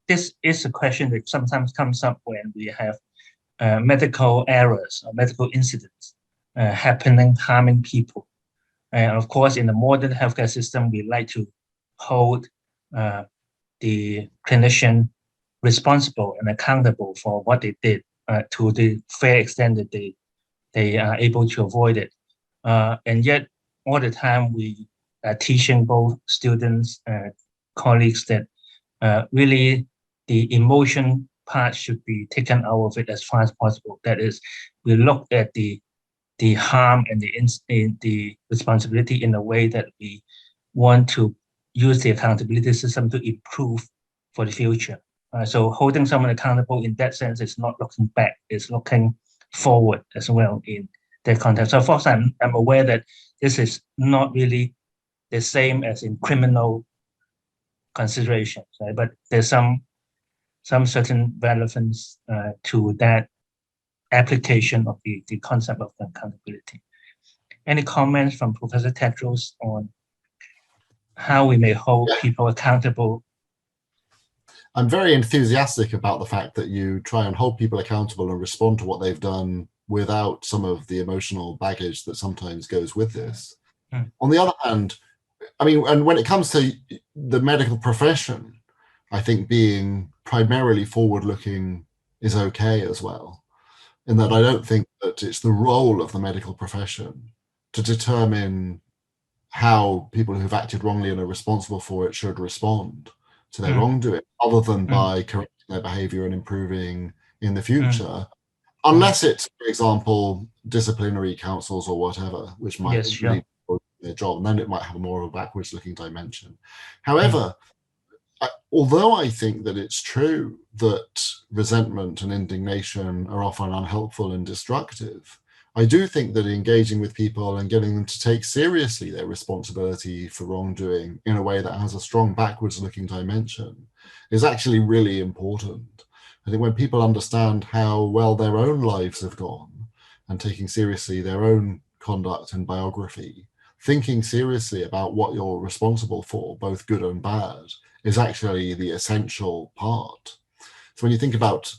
this is a question that sometimes comes up when we have medical errors or medical incidents happening, harming people. And of course, in the modern healthcare system, we like to hold the clinician responsible and accountable for what they did to the fair extent that they are able to avoid it. And yet, all the time we are teaching both students and colleagues that really the emotion part should be taken out of it as far as possible. That is, we look at the harm and the responsibility in a way that we want to use the accountability system to improve for the future. So holding someone accountable in that sense is not looking back, it's looking forward as well in that context. So of course, I'm aware that this is not really the same as in criminal considerations, right? But there's some certain relevance to that application of the concept of accountability. Any comments from Professor Tadros on how we may hold people accountable? I'm very enthusiastic about the fact that you try and hold people accountable and respond to what they've done without some of the emotional baggage that sometimes goes with this. On the other hand, I mean, and when it comes to the medical profession, I think being primarily forward-looking is okay as well, in that I don't think that it's the role of the medical profession to determine how people who've acted wrongly and are responsible for it should respond to their wrongdoing, other than by correcting their behavior and improving in the future, unless it's, for example, disciplinary councils or whatever, which might really do their job, and then it might have more of a backwards-looking dimension. However, although I think that it's true that resentment and indignation are often unhelpful and destructive, I do think that engaging with people and getting them to take seriously their responsibility for wrongdoing in a way that has a strong backwards-looking dimension is actually really important. I think when people understand how well their own lives have gone and taking seriously their own conduct and biography, thinking seriously about what you're responsible for, both good and bad, is actually the essential part. So when you think about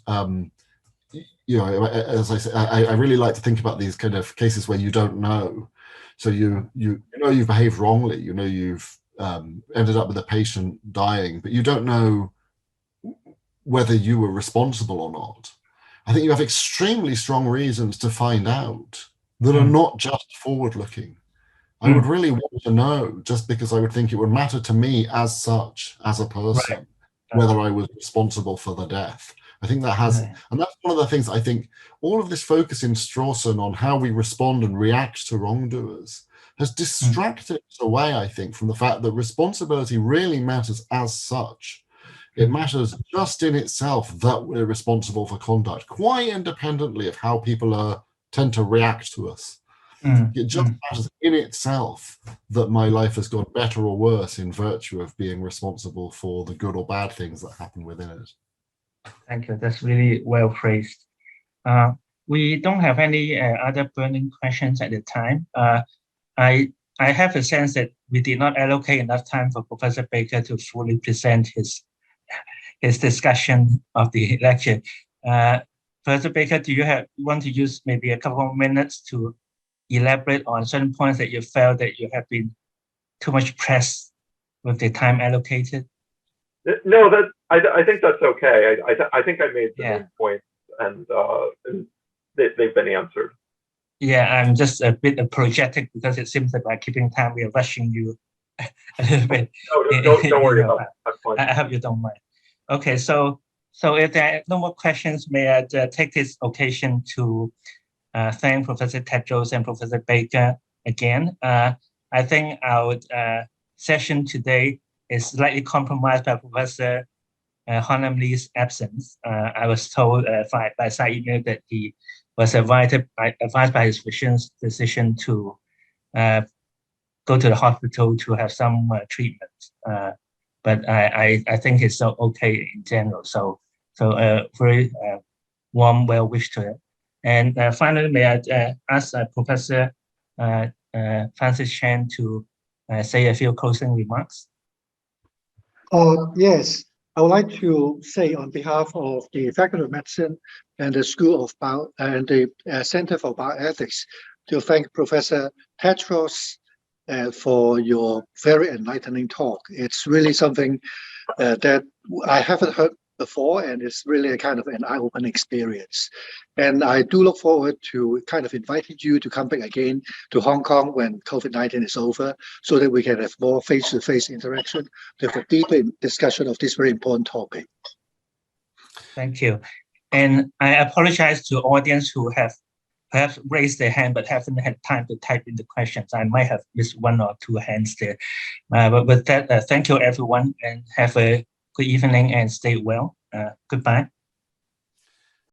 you know, as I say, I really like to think about these kind of cases where you don't know. So you know you've behaved wrongly, you know you've ended up with a patient dying, but you don't know whether you were responsible or not. I think you have extremely strong reasons to find out that are not just forward-looking. I would really want to know, just because I would think it would matter to me as such, as a person, whether I was responsible for the death. I think that has, and that's one of the things I think all of this focus in Strawson on how we respond and react to wrongdoers has distracted us away, I think, from the fact that responsibility really matters as such. It matters just in itself that we're responsible for conduct, quite independently of how people tend to react to us. It just matters in itself that my life has gone better or worse in virtue of being responsible for the good or bad things that happen within it. Thank you. That's really well phrased. We don't have any other burning questions at the time. I have a sense that we did not allocate enough time for Professor Baker to fully present his discussion of the lecture. Professor Baker, do you want to use maybe a couple of minutes to elaborate on certain points that you felt that you have been too much pressed with the time allocated? No, I think that's okay. I think I made the main points, and they've been answered. Yeah, I'm just a bit apologetic because it seems that by keeping time, we are rushing you a little bit. No, don't worry about it. That's fine. I hope you don't mind. Okay, so if there are no more questions, may I take this occasion to thank Professor Tadros and Professor Baker again. I think our session today is slightly compromised by Professor Honam Lee's absence. I was told by side email that he was advised by his physician to go to the hospital to have some treatment. But I think it's okay in general. So very warm well wish to it. And finally, may I ask Professor Francis Chan to say a few closing remarks? Yes, I would like to say on behalf of the Faculty of Medicine and the School of and the Center for Bioethics to thank Professor Tadros for your very enlightening talk. It's really something that I haven't heard before, and it's really a kind of an eye-opening experience. And I do look forward to kind of inviting you to come back again to Hong Kong when COVID-19 is over, so that we can have more face-to-face interaction to have a deeper discussion of this very important topic. Thank you. And I apologize to audience who have perhaps raised their hand but haven't had time to type in the questions. I might have missed one or two hands there. But with that, thank you everyone, and have a good evening and stay well. Goodbye.